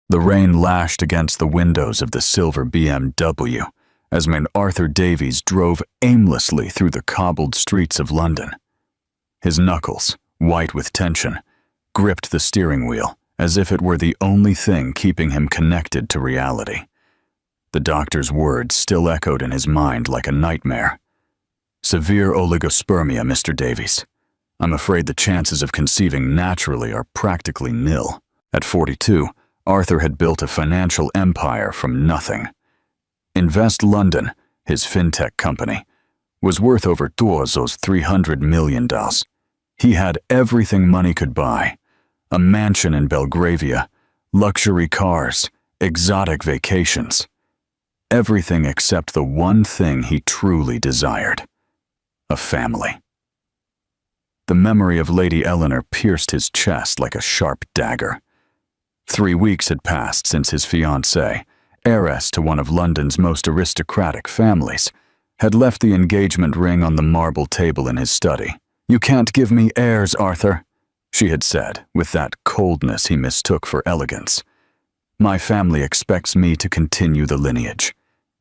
The rain lashed against the windows of the silver BMW as man Arthur Davies drove aimlessly through the cobbled streets of London. His knuckles, white with tension, gripped the steering wheel as if it were the only thing keeping him connected to reality. The doctor's words still echoed in his mind like a nightmare. "Severe oligospermia, Mr. Davies. I'm afraid the chances of conceiving naturally are practically nil." At 42, Arthur had built a financial empire from nothing. Invest London, his fintech company, was worth over $300 million. He had everything money could buy: a mansion in Belgravia, luxury cars, exotic vacations. Everything except the one thing he truly desired: a family. The memory of Lady Eleanor pierced his chest like a sharp dagger. 3 weeks had passed since his fiancée, heiress to one of London's most aristocratic families, had left the engagement ring on the marble table in his study. "You can't give me heirs, Arthur," she had said, with that coldness he mistook for elegance. "My family expects me to continue the lineage.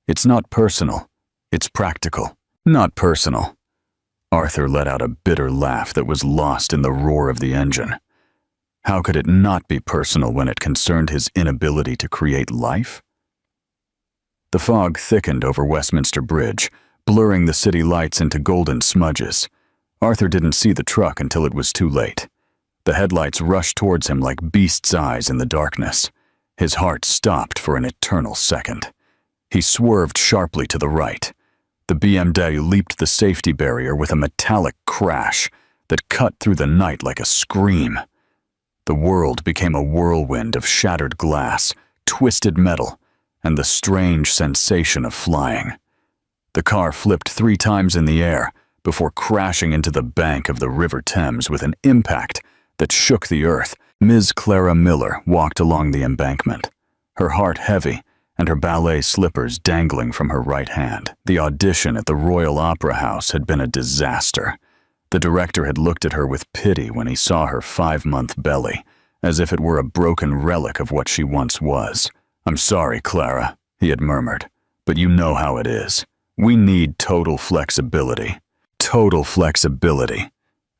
It's not personal, it's practical." "Not personal." Arthur let out a bitter laugh that was lost in the roar of the engine. How could it not be personal when it concerned his inability to create life? The fog thickened over Westminster Bridge, blurring the city lights into golden smudges. Arthur didn't see the truck until it was too late. The headlights rushed towards him like beasts' eyes in the darkness. His heart stopped for an eternal second. He swerved sharply to the right. The BMW leaped the safety barrier with a metallic crash that cut through the night like a scream. The world became a whirlwind of shattered glass, twisted metal, and the strange sensation of flying. The car flipped 3 times in the air before crashing into the bank of the River Thames with an impact that shook the earth. Ms. Clara Miller walked along the embankment, her heart heavy and her ballet slippers dangling from her right hand. The audition at the Royal Opera House had been a disaster. The director had looked at her with pity when he saw her 5-month belly, as if it were a broken relic of what she once was. "I'm sorry, Clara," he had murmured, "but you know how it is. We need total flexibility." Total flexibility,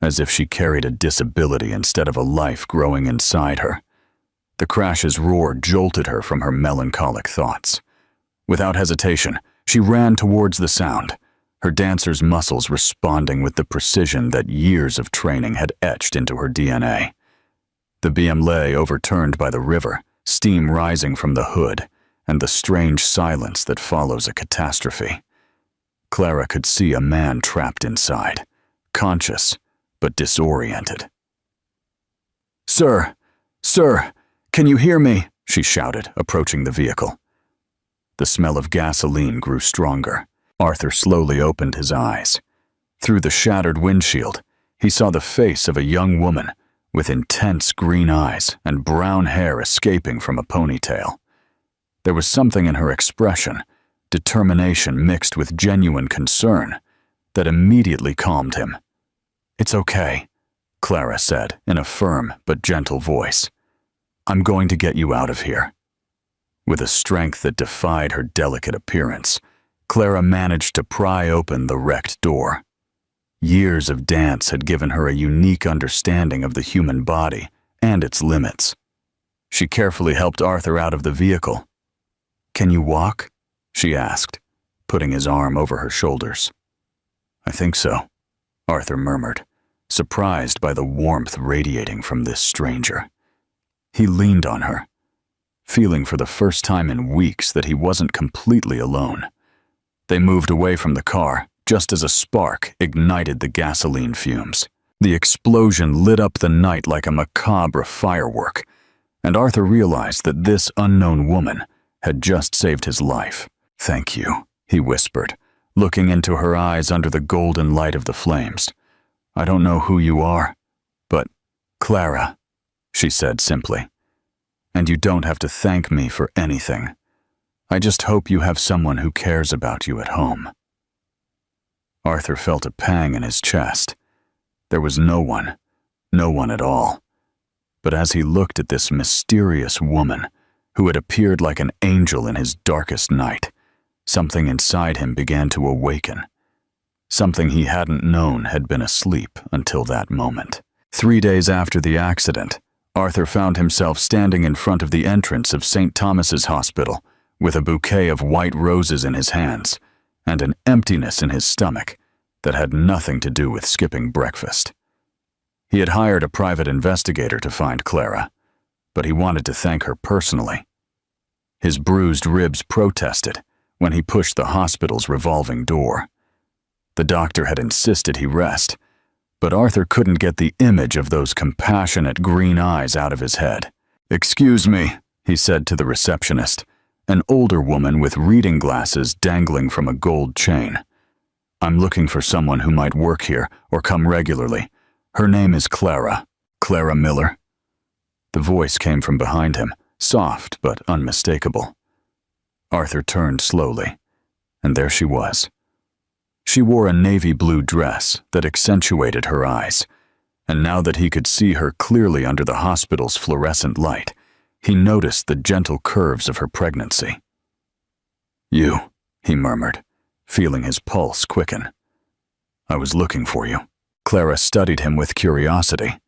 as if she carried a disability instead of a life growing inside her. The crash's roar jolted her from her melancholic thoughts. Without hesitation, she ran towards the sound, her dancer's muscles responding with the precision that years of training had etched into her DNA. The BM lay overturned by the river, steam rising from the hood, and the strange silence that follows a catastrophe. Clara could see a man trapped inside, conscious but disoriented. "Sir! Sir! Can you hear me?" she shouted, approaching the vehicle. The smell of gasoline grew stronger. Arthur slowly opened his eyes. Through the shattered windshield, he saw the face of a young woman with intense green eyes and brown hair escaping from a ponytail. There was something in her expression, determination mixed with genuine concern, that immediately calmed him. "It's okay," Clara said in a firm but gentle voice. "I'm going to get you out of here." With a strength that defied her delicate appearance, Clara managed to pry open the wrecked door. Years of dance had given her a unique understanding of the human body and its limits. She carefully helped Arthur out of the vehicle. "Can you walk?" she asked, putting his arm over her shoulders. "I think so," Arthur murmured, surprised by the warmth radiating from this stranger. He leaned on her, feeling for the first time in weeks that he wasn't completely alone. They moved away from the car just as a spark ignited the gasoline fumes. The explosion lit up the night like a macabre firework, and Arthur realized that this unknown woman had just saved his life. "Thank you," he whispered, looking into her eyes under the golden light of the flames. "I don't know who you are, but Clara," she said simply. "And you don't have to thank me for anything. I just hope you have someone who cares about you at home." Arthur felt a pang in his chest. There was no one at all. But as he looked at this mysterious woman, who had appeared like an angel in his darkest night. Something inside him began to awaken. Something he hadn't known had been asleep until that moment. 3 days after the accident, Arthur found himself standing in front of the entrance of St. Thomas's Hospital with a bouquet of white roses in his hands and an emptiness in his stomach that had nothing to do with skipping breakfast. He had hired a private investigator to find Clara, but he wanted to thank her personally. His bruised ribs protested when he pushed the hospital's revolving door. The doctor had insisted he rest, but Arthur couldn't get the image of those compassionate green eyes out of his head. "Excuse me," he said to the receptionist, an older woman with reading glasses dangling from a gold chain. "I'm looking for someone who might work here or come regularly. Her name is Clara. Clara Miller." The voice came from behind him, soft but unmistakable. Arthur turned slowly, and there she was. She wore a navy blue dress that accentuated her eyes, and now that he could see her clearly under the hospital's fluorescent light, he noticed the gentle curves of her pregnancy. "You," he murmured, feeling his pulse quicken. "I was looking for you." Clara studied him with curiosity.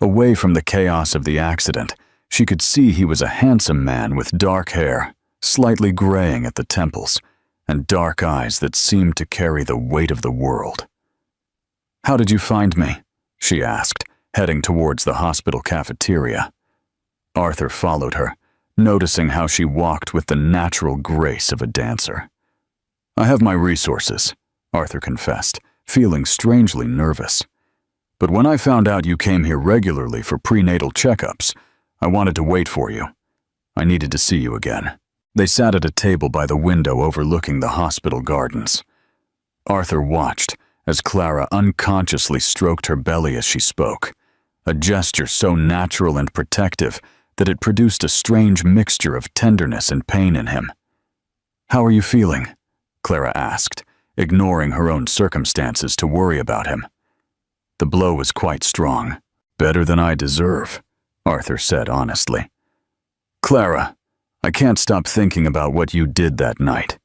Away from the chaos of the accident, she could see he was a handsome man with dark hair, slightly graying at the temples, and dark eyes that seemed to carry the weight of the world. "How did you find me?" she asked, heading towards the hospital cafeteria. Arthur followed her, noticing how she walked with the natural grace of a dancer. "I have my resources," Arthur confessed, feeling strangely nervous. "But when I found out you came here regularly for prenatal checkups, I wanted to wait for you. I needed to see you again." They sat at a table by the window overlooking the hospital gardens. Arthur watched as Clara unconsciously stroked her belly as she spoke, a gesture so natural and protective that it produced a strange mixture of tenderness and pain in him. "How are you feeling?" Clara asked, ignoring her own circumstances to worry about him. "The blow was quite strong. Better than I deserve," Arthur said honestly. "Clara, I can't stop thinking about what you did that night.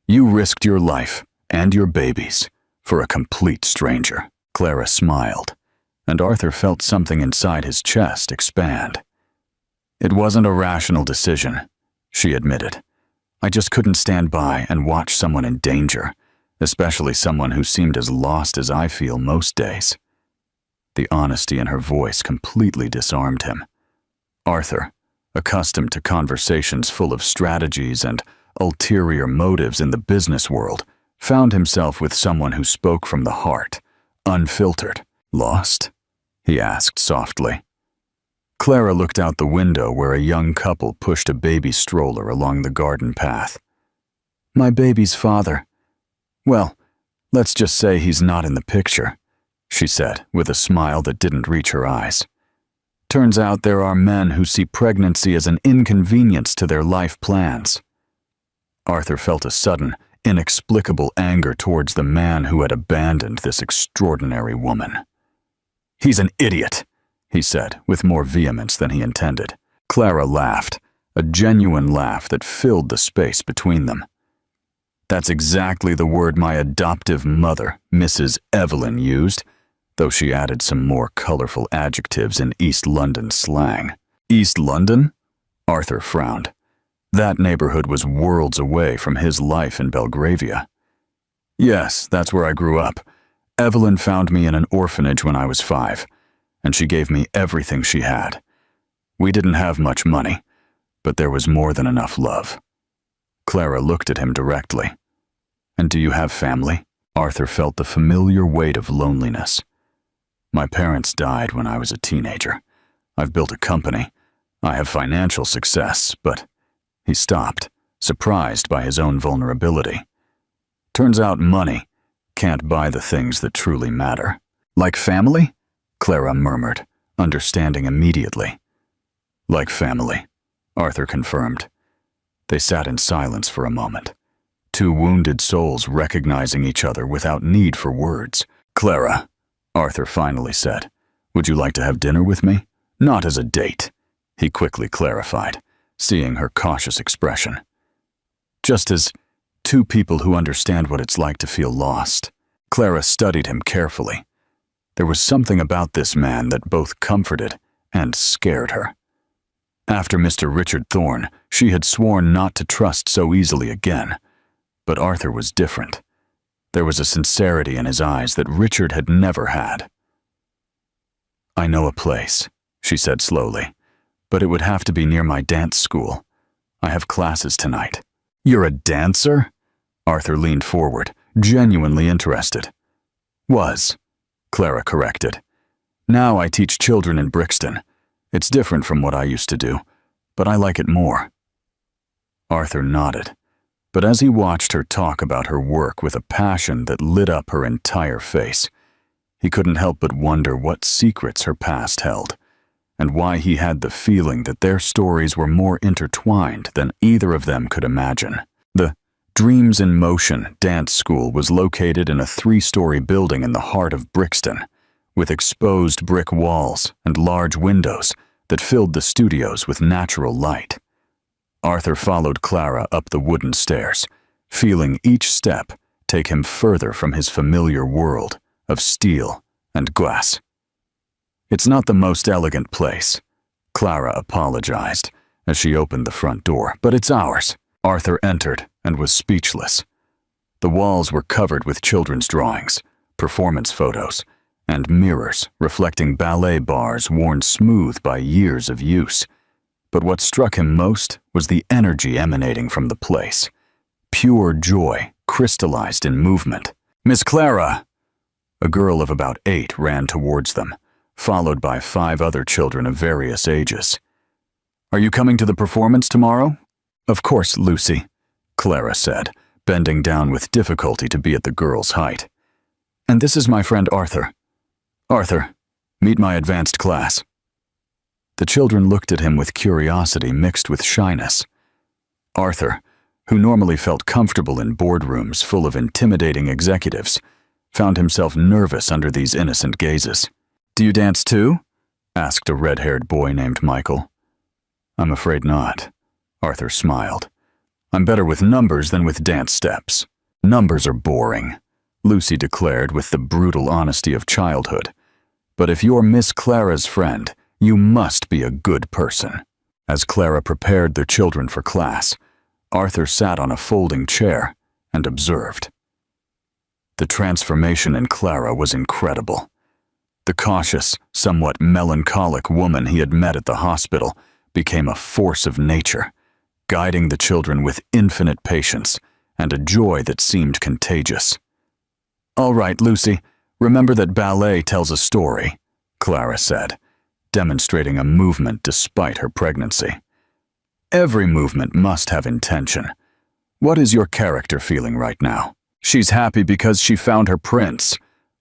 You risked your life and your babies for a complete stranger." Clara smiled, and Arthur felt something inside his chest expand. "It wasn't a rational decision," she admitted. "I just couldn't stand by and watch someone in danger, especially someone who seemed as lost as I feel most days." The honesty in her voice completely disarmed him. Arthur, accustomed to conversations full of strategies and ulterior motives in the business world, found himself with someone who spoke from the heart, unfiltered. "Lost?" he asked softly. Clara looked out the window where a young couple pushed a baby stroller along the garden path. "My baby's father. Well, let's just say he's not in the picture," she said with a smile that didn't reach her eyes. "Turns out there are men who see pregnancy as an inconvenience to their life plans." Arthur felt a sudden, inexplicable anger towards the man who had abandoned this extraordinary woman. "He's an idiot," he said with more vehemence than he intended. Clara laughed, a genuine laugh that filled the space between them. "That's exactly the word my adoptive mother, Mrs. Evelyn, used, though she added some more colorful adjectives in East London slang." "East London?" Arthur frowned. That neighborhood was worlds away from his life in Belgravia. "Yes, that's where I grew up. Evelyn found me in an orphanage when I was 5, and she gave me everything she had. We didn't have much money, but there was more than enough love." Clara looked at him directly. "And do you have family?" Arthur felt the familiar weight of loneliness. "My parents died when I was a teenager. I've built a company. I have financial success, but..." He stopped, surprised by his own vulnerability. "Turns out money can't buy the things that truly matter." "Like family?" Clara murmured, understanding immediately. "Like family," Arthur confirmed. They sat in silence for a moment, two wounded souls recognizing each other without need for words. "Clara," Arthur finally said, "would you like to have dinner with me? Not as a date," he quickly clarified, seeing her cautious expression. Just as two people who understand what it's like to feel lost. Clara studied him carefully. There was something about this man that both comforted and scared her. After Mr. Richard Thorne, she had sworn not to trust so easily again. But Arthur was different. There was a sincerity in his eyes that Richard had never had. "I know a place," she said slowly, "but it would have to be near my dance school. I have classes tonight." "You're a dancer?" Arthur leaned forward, genuinely interested. "Was," Clara corrected. "Now I teach children in Brixton. It's different from what I used to do, but I like it more." Arthur nodded, but as he watched her talk about her work with a passion that lit up her entire face, he couldn't help but wonder what secrets her past held, and why he had the feeling that their stories were more intertwined than either of them could imagine. The Dreams in Motion dance school was located in a 3-story building in the heart of Brixton, with exposed brick walls and large windows that filled the studios with natural light. Arthur followed Clara up the wooden stairs, feeling each step take him further from his familiar world of steel and glass. "It's not the most elegant place," Clara apologized as she opened the front door, "but it's ours." Arthur entered and was speechless. The walls were covered with children's drawings, performance photos, and mirrors reflecting ballet bars worn smooth by years of use. But what struck him most was the energy emanating from the place. Pure joy crystallized in movement. "Miss Clara!" A girl of about 8 ran towards them, followed by 5 other children of various ages. "Are you coming to the performance tomorrow?" "Of course, Lucy," Clara said, bending down with difficulty to be at the girl's height. "And this is my friend Arthur. Arthur, meet my advanced class." The children looked at him with curiosity mixed with shyness. Arthur, who normally felt comfortable in boardrooms full of intimidating executives, found himself nervous under these innocent gazes. "Do you dance too?" asked a red-haired boy named Michael. "I'm afraid not," Arthur smiled. "I'm better with numbers than with dance steps." "Numbers are boring," Lucy declared with the brutal honesty of childhood. "But if you're Miss Clara's friend, you must be a good person." As Clara prepared the children for class, Arthur sat on a folding chair and observed. The transformation in Clara was incredible. The cautious, somewhat melancholic woman he had met at the hospital became a force of nature, guiding the children with infinite patience and a joy that seemed contagious. "All right, Lucy, remember that ballet tells a story," Clara said, demonstrating a movement despite her pregnancy. "Every movement must have intention. What is your character feeling right now?" "She's happy because she found her prince,"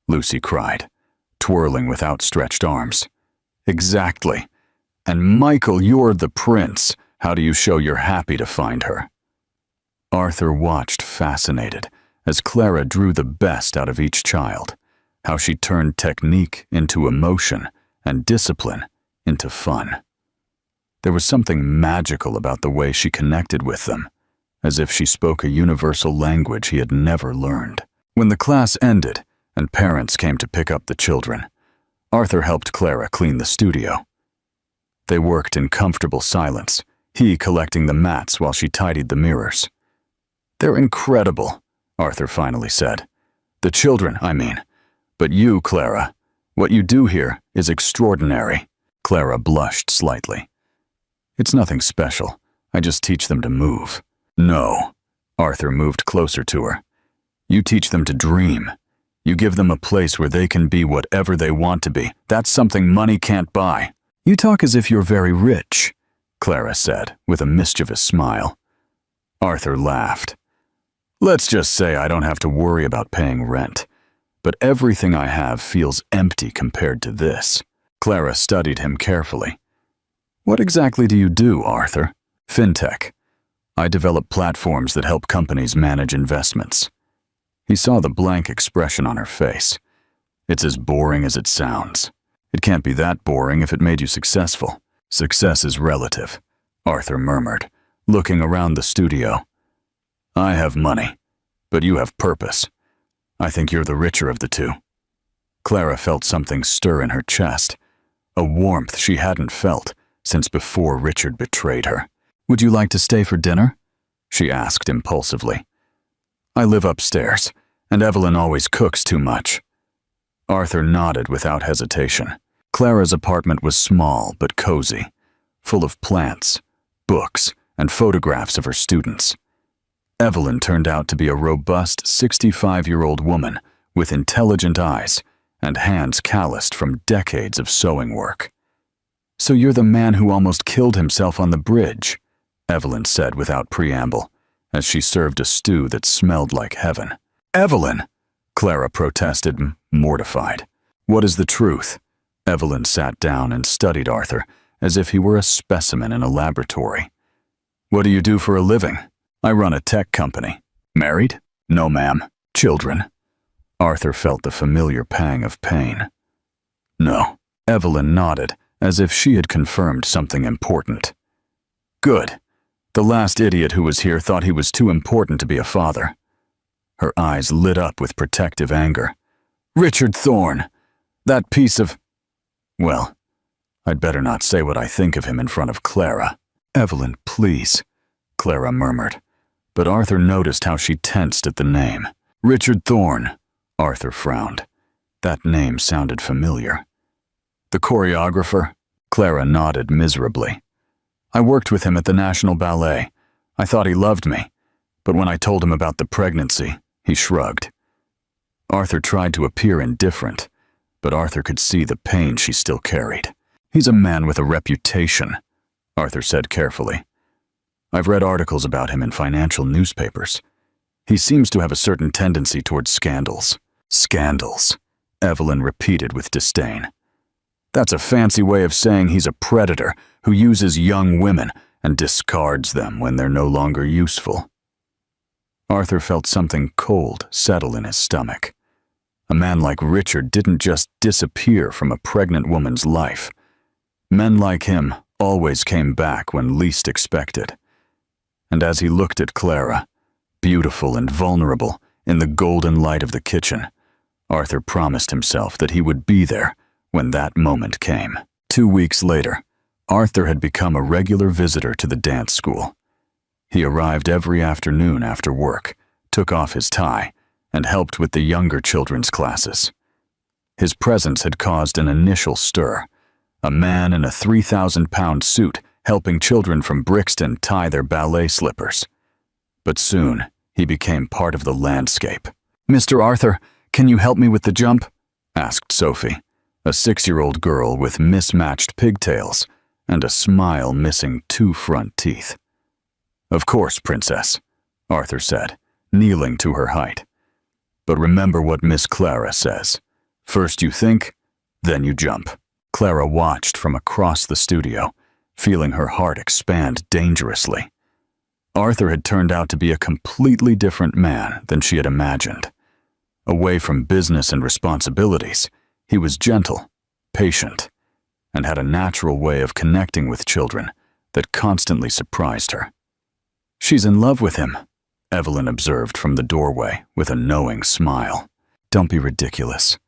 Lucy cried, twirling with outstretched arms. "Exactly. And Michael, you're the prince. How do you show you're happy to find her?" Arthur watched fascinated as Clara drew the best out of each child, how she turned technique into emotion and discipline into fun. There was something magical about the way she connected with them, as if she spoke a universal language he had never learned. When the class ended and parents came to pick up the children, Arthur helped Clara clean the studio. They worked in comfortable silence, he collecting the mats while she tidied the mirrors. "They're incredible," Arthur finally said. "The children, I mean. But you, Clara, what you do here is extraordinary." Clara blushed slightly. "It's nothing special. I just teach them to move." "No." Arthur moved closer to her. "You teach them to dream. You give them a place where they can be whatever they want to be. That's something money can't buy." "You talk as if you're very rich," Clara said with a mischievous smile. Arthur laughed. "Let's just say I don't have to worry about paying rent. But everything I have feels empty compared to this." Clara studied him carefully. "What exactly do you do, Arthur?" "Fintech. I develop platforms that help companies manage investments." He saw the blank expression on her face. "It's as boring as it sounds. It can't be that boring if it made you successful." "Success is relative," Arthur murmured, looking around the studio. I have money, but you have purpose. I think you're the richer of the two. Clara felt something stir in her chest, a warmth she hadn't felt since before Richard betrayed her. Would you like to stay for dinner? She asked impulsively. I live upstairs, and Evelyn always cooks too much. Arthur nodded without hesitation. Clara's apartment was small but cozy, full of plants, books, and photographs of her students. Evelyn turned out to be a robust 65-year-old woman with intelligent eyes and hands calloused from decades of sewing work. So you're the man who almost killed himself on the bridge, Evelyn said without preamble, as she served a stew that smelled like heaven. Evelyn! Clara protested, mortified. What is the truth? Evelyn sat down and studied Arthur as if he were a specimen in a laboratory. What do you do for a living? I run a tech company. Married? No, ma'am. Children? Arthur felt the familiar pang of pain. No. Evelyn nodded, as if she had confirmed something important. Good. The last idiot who was here thought he was too important to be a father. Her eyes lit up with protective anger. Richard Thorne! That piece of... Well, I'd better not say what I think of him in front of Clara. Evelyn, please, Clara murmured, but Arthur noticed how she tensed at the name. Richard Thorne, Arthur frowned. That name sounded familiar. The choreographer? Clara nodded miserably. I worked with him at the National Ballet. I thought he loved me, but when I told him about the pregnancy, he shrugged. Arthur tried to appear indifferent, but Arthur could see the pain she still carried. He's a man with a reputation, Arthur said carefully. I've read articles about him in financial newspapers. He seems to have a certain tendency towards scandals. Scandals, Evelyn repeated with disdain. That's a fancy way of saying he's a predator who uses young women and discards them when they're no longer useful. Arthur felt something cold settle in his stomach. A man like Richard didn't just disappear from a pregnant woman's life. Men like him always came back when least expected. And as he looked at Clara, beautiful and vulnerable in the golden light of the kitchen, Arthur promised himself that he would be there when that moment came. 2 weeks later, Arthur had become a regular visitor to the dance school. He arrived every afternoon after work, took off his tie, and helped with the younger children's classes. His presence had caused an initial stir, a man in a 3,000-pound suit helping children from Brixton tie their ballet slippers. But soon, he became part of the landscape. Mr. Arthur, can you help me with the jump? Asked Sophie, a 6-year-old girl with mismatched pigtails and a smile missing 2 front teeth. Of course, Princess, Arthur said, kneeling to her height. But remember what Miss Clara says. First you think, then you jump. Clara watched from across the studio, feeling her heart expand dangerously. Arthur had turned out to be a completely different man than she had imagined. Away from business and responsibilities, he was gentle, patient, and had a natural way of connecting with children that constantly surprised her. She's in love with him, Evelyn observed from the doorway with a knowing smile. Don't be ridiculous,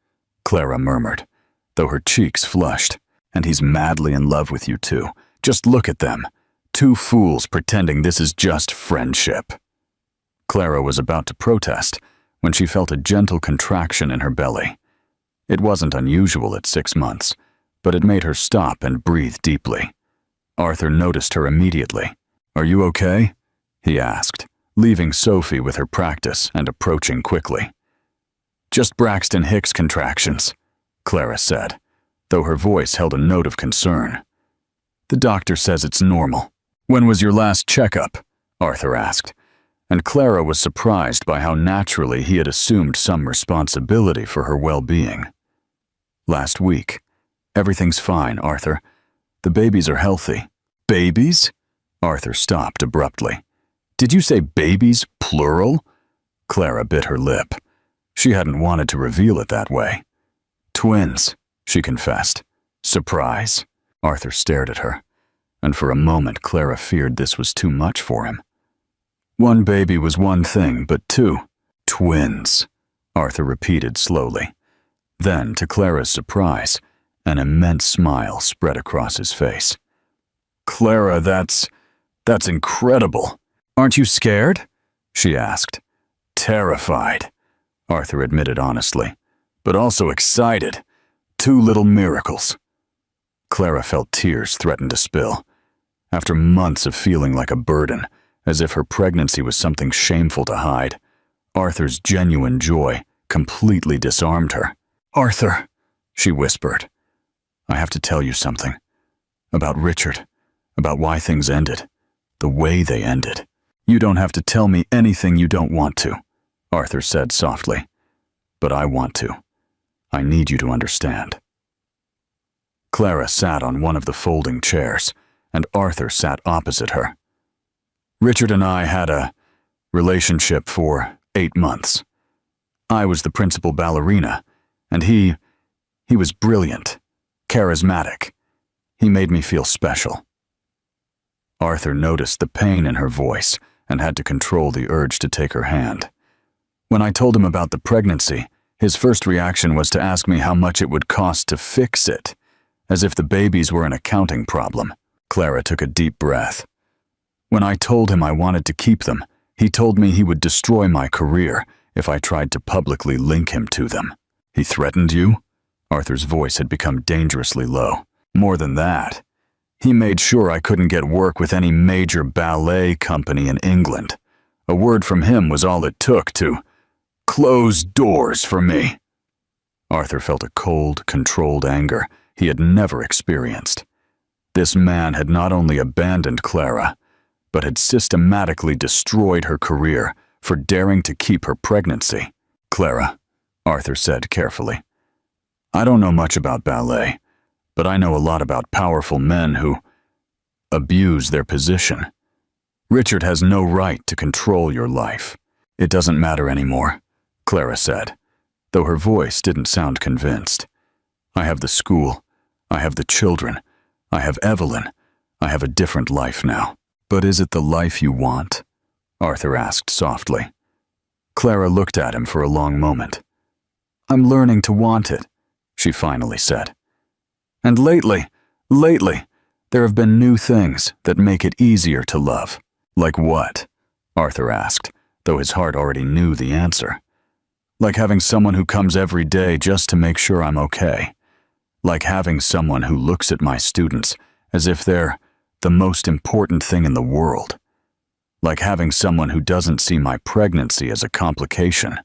Clara murmured, though her cheeks flushed. And he's madly in love with you too. Just look at them. 2 fools pretending this is just friendship. Clara was about to protest when she felt a gentle contraction in her belly. It wasn't unusual at 6 months, but it made her stop and breathe deeply. Arthur noticed her immediately. Are you okay? He asked, leaving Sophie with her practice and approaching quickly. Just Braxton Hicks contractions, Clara said, though her voice held a note of concern. The doctor says it's normal. When was your last checkup? Arthur asked, and Clara was surprised by how naturally he had assumed some responsibility for her well-being. Last week. Everything's fine, Arthur. The babies are healthy. Babies? Arthur stopped abruptly. Did you say babies, plural? Clara bit her lip. She hadn't wanted to reveal it that way. Twins, she confessed. Surprise? Arthur stared at her. and for a moment Clara feared this was too much for him. One baby was one thing, but two, twins, Arthur repeated slowly. Then, to Clara's surprise, an immense smile spread across his face. Clara, that's incredible. Aren't you scared? She asked. Terrified, Arthur admitted honestly, but also excited. Two little miracles. Clara felt tears threaten to spill. After months of feeling like a burden, as if her pregnancy was something shameful to hide, Arthur's genuine joy completely disarmed her. Arthur, she whispered, I have to tell you something. About Richard, about why things ended, the way they ended. You don't have to tell me anything you don't want to, Arthur said softly. But I want to. I need you to understand. Clara sat on one of the folding chairs, and Arthur sat opposite her. Richard and I had a relationship for 8 months. I was the principal ballerina, and he was brilliant, charismatic. He made me feel special. Arthur noticed the pain in her voice and had to control the urge to take her hand. When I told him about the pregnancy, his first reaction was to ask me how much it would cost to fix it, as if the babies were an accounting problem. Clara took a deep breath. When I told him I wanted to keep them, he told me he would destroy my career if I tried to publicly link him to them. He threatened you? Arthur's voice had become dangerously low. More than that, he made sure I couldn't get work with any major ballet company in England. A word from him was all it took to close doors for me. Arthur felt a cold, controlled anger he had never experienced. This man had not only abandoned Clara, but had systematically destroyed her career for daring to keep her pregnancy. Clara, Arthur said carefully, I don't know much about ballet, but I know a lot about powerful men who abuse their position. Richard has no right to control your life. It doesn't matter anymore, Clara said, though her voice didn't sound convinced. I have the school, I have the children, I have Evelyn, I have a different life now. But is it the life you want? Arthur asked softly. Clara looked at him for a long moment. I'm learning to want it, she finally said. And lately, there have been new things that make it easier to love. Like what? Arthur asked, though his heart already knew the answer. Like having someone who comes every day just to make sure I'm okay. Like having someone who looks at my students as if they're the most important thing in the world. Like having someone who doesn't see my pregnancy as a complication,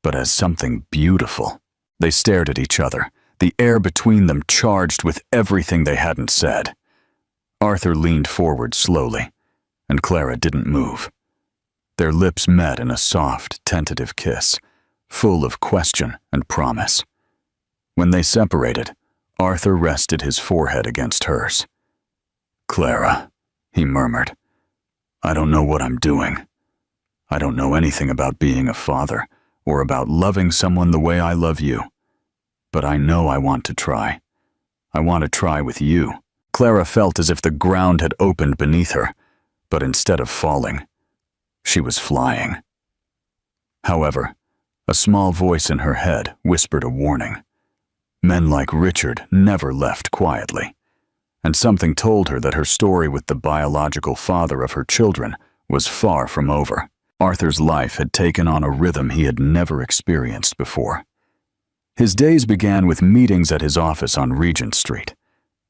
but as something beautiful. They stared at each other, the air between them charged with everything they hadn't said. Arthur leaned forward slowly, and Clara didn't move. Their lips met in a soft, tentative kiss, full of question and promise. When they separated, Arthur rested his forehead against hers. Clara, he murmured, I don't know what I'm doing. I don't know anything about being a father or about loving someone the way I love you. But I know I want to try. I want to try with you. Clara felt as if the ground had opened beneath her, but instead of falling, she was flying. However, a small voice in her head whispered a warning. Men like Richard never left quietly, and something told her that her story with the biological father of her children was far from over. Arthur's life had taken on a rhythm he had never experienced before. His days began with meetings at his office on Regent Street,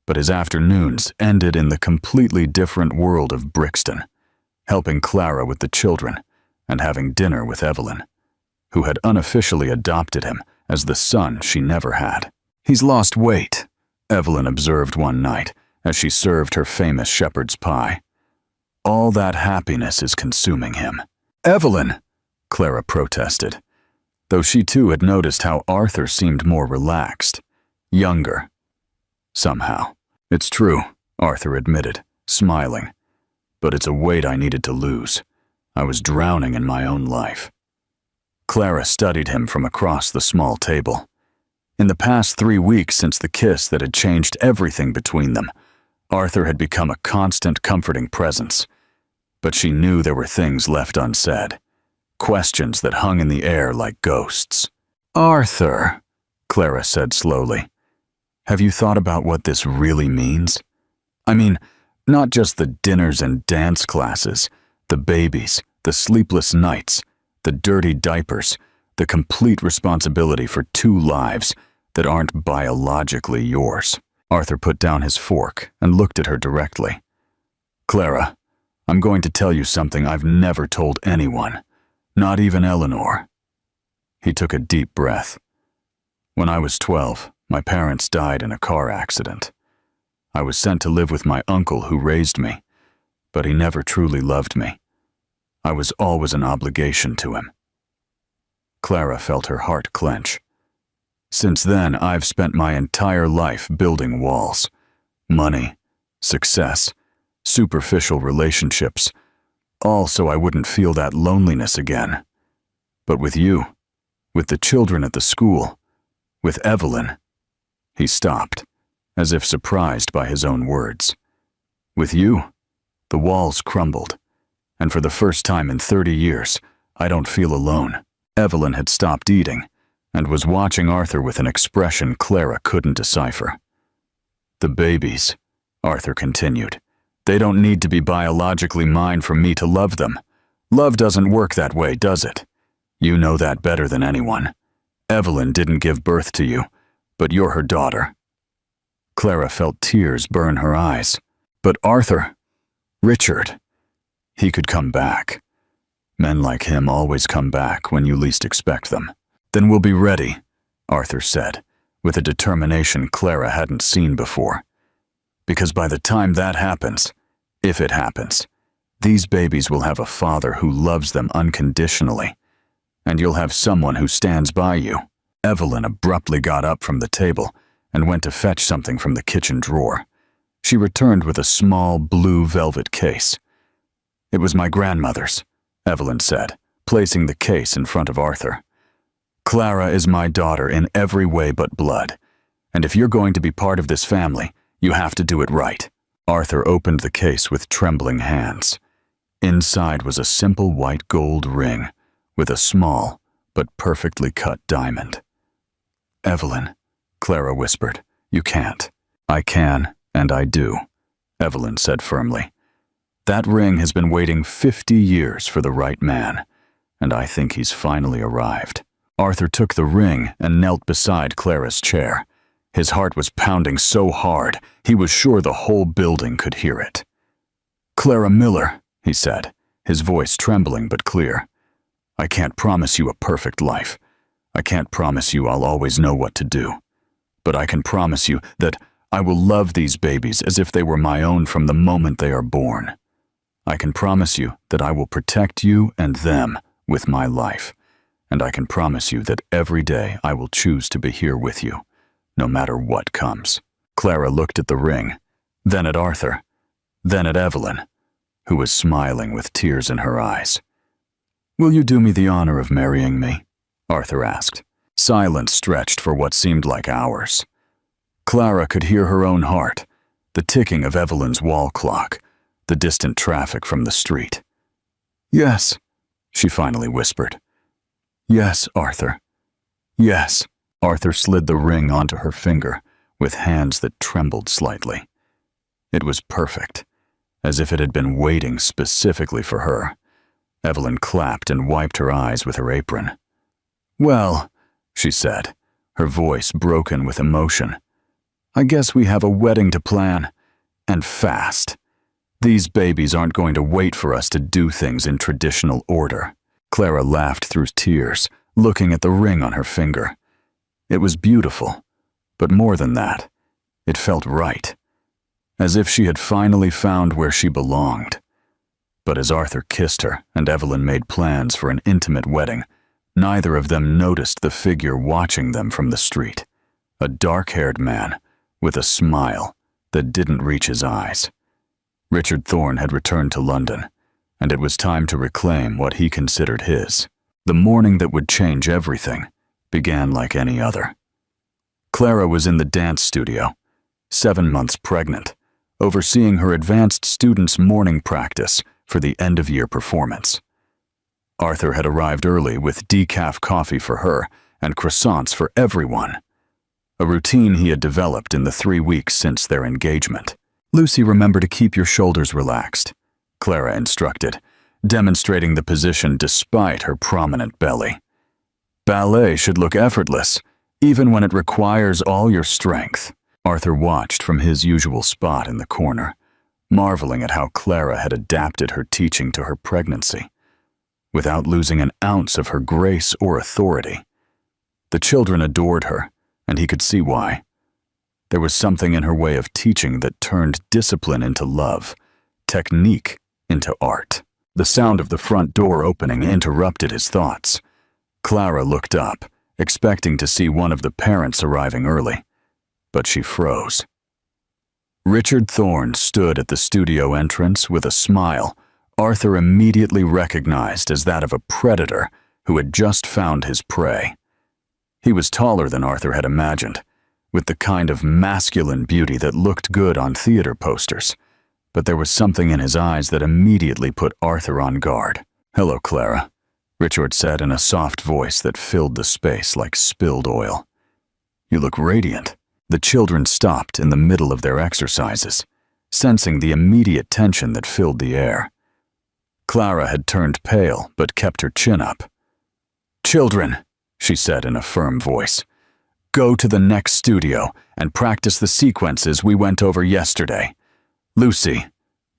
but his afternoons ended in the completely different world of Brixton, helping Clara with the children and having dinner with Evelyn, who had unofficially adopted him as the son she never had. He's lost weight, Evelyn observed one night as she served her famous shepherd's pie. All that happiness is consuming him. Evelyn, Clara protested, though she too had noticed how Arthur seemed more relaxed, younger. Somehow. It's true, Arthur admitted, smiling, but it's a weight I needed to lose. I was drowning in my own life. Clara studied him from across the small table. In the past 3 weeks since the kiss that had changed everything between them, Arthur had become a constant comforting presence, but she knew there were things left unsaid, questions that hung in the air like ghosts. "Arthur," Clara said slowly, "have you thought about what this really means? I mean, not just the dinners and dance classes, the babies, the sleepless nights, the dirty diapers, the complete responsibility for 2 lives that aren't biologically yours." Arthur put down his fork and looked at her directly. "Clara, I'm going to tell you something I've never told anyone, not even Eleanor." He took a deep breath. "When I was 12, my parents died in a car accident. I was sent to live with my uncle who raised me, but he never truly loved me. I was always an obligation to him." Clara felt her heart clench. "Since then, I've spent my entire life building walls. Money, success, superficial relationships, all so I wouldn't feel that loneliness again. But with you, with the children at the school, with Evelyn—" He stopped, as if surprised by his own words. "With you, the walls crumbled, and for the first time in 30 years, I don't feel alone." Evelyn had stopped eating and was watching Arthur with an expression Clara couldn't decipher. "The babies," Arthur continued, "they don't need to be biologically mine for me to love them. Love doesn't work that way, does it? You know that better than anyone. Evelyn didn't give birth to you, but you're her daughter." Clara felt tears burn her eyes. "But Arthur, Richard, he could come back. Men like him always come back when you least expect them." "Then we'll be ready," Arthur said, with a determination Clara hadn't seen before. "Because by the time that happens, if it happens, these babies will have a father who loves them unconditionally, and you'll have someone who stands by you." Evelyn abruptly got up from the table and went to fetch something from the kitchen drawer. She returned with a small blue velvet case. "It was my grandmother's," Evelyn said, placing the case in front of Arthur. "Clara is my daughter in every way but blood, and if you're going to be part of this family, you have to do it right." Arthur opened the case with trembling hands. Inside was a simple white gold ring with a small but perfectly cut diamond. "Evelyn," Clara whispered, "you can't." "I can, and I do," Evelyn said firmly. "That ring has been waiting 50 years for the right man, and I think he's finally arrived." Arthur took the ring and knelt beside Clara's chair. His heart was pounding so hard, he was sure the whole building could hear it. "Clara Miller," he said, his voice trembling but clear. "I can't promise you a perfect life. I can't promise you I'll always know what to do. But I can promise you that I will love these babies as if they were my own from the moment they are born. I can promise you that I will protect you and them with my life. And I can promise you that every day I will choose to be here with you, no matter what comes." Clara looked at the ring, then at Arthur, then at Evelyn, who was smiling with tears in her eyes. "Will you do me the honor of marrying me?" Arthur asked. Silence stretched for what seemed like hours. Clara could hear her own heart, the ticking of Evelyn's wall clock, the distant traffic from the street. "Yes," she finally whispered. "Yes, Arthur. Yes." Arthur slid the ring onto her finger with hands that trembled slightly. It was perfect, as if it had been waiting specifically for her. Evelyn clapped and wiped her eyes with her apron. "Well," she said, her voice broken with emotion, "I guess we have a wedding to plan, and fast. These babies aren't going to wait for us to do things in traditional order." Clara laughed through tears, looking at the ring on her finger. It was beautiful, but more than that, it felt right, as if she had finally found where she belonged. But as Arthur kissed her and Evelyn made plans for an intimate wedding, neither of them noticed the figure watching them from the street, a dark-haired man with a smile that didn't reach his eyes. Richard Thorne had returned to London, and it was time to reclaim what he considered his. The morning that would change everything began like any other. Clara was in the dance studio, 7 months pregnant, overseeing her advanced students' morning practice for the end-of-year performance. Arthur had arrived early with decaf coffee for her and croissants for everyone, a routine he had developed in the 3 weeks since their engagement. "Lucy, remember to keep your shoulders relaxed," Clara instructed, demonstrating the position despite her prominent belly. "Ballet should look effortless, even when it requires all your strength." Arthur watched from his usual spot in the corner, marveling at how Clara had adapted her teaching to her pregnancy, without losing an ounce of her grace or authority. The children adored her, and he could see why. There was something in her way of teaching that turned discipline into love, technique into art. The sound of the front door opening interrupted his thoughts. Clara looked up, expecting to see one of the parents arriving early, but she froze. Richard Thorne stood at the studio entrance with a smile Arthur immediately recognized as that of a predator who had just found his prey. He was taller than Arthur had imagined, with the kind of masculine beauty that looked good on theater posters, but there was something in his eyes that immediately put Arthur on guard. "Hello, Clara," Richard said in a soft voice that filled the space like spilled oil. "You look radiant." The children stopped in the middle of their exercises, sensing the immediate tension that filled the air. Clara had turned pale but kept her chin up. "Children," she said in a firm voice, "go to the next studio and practice the sequences we went over yesterday. Lucy,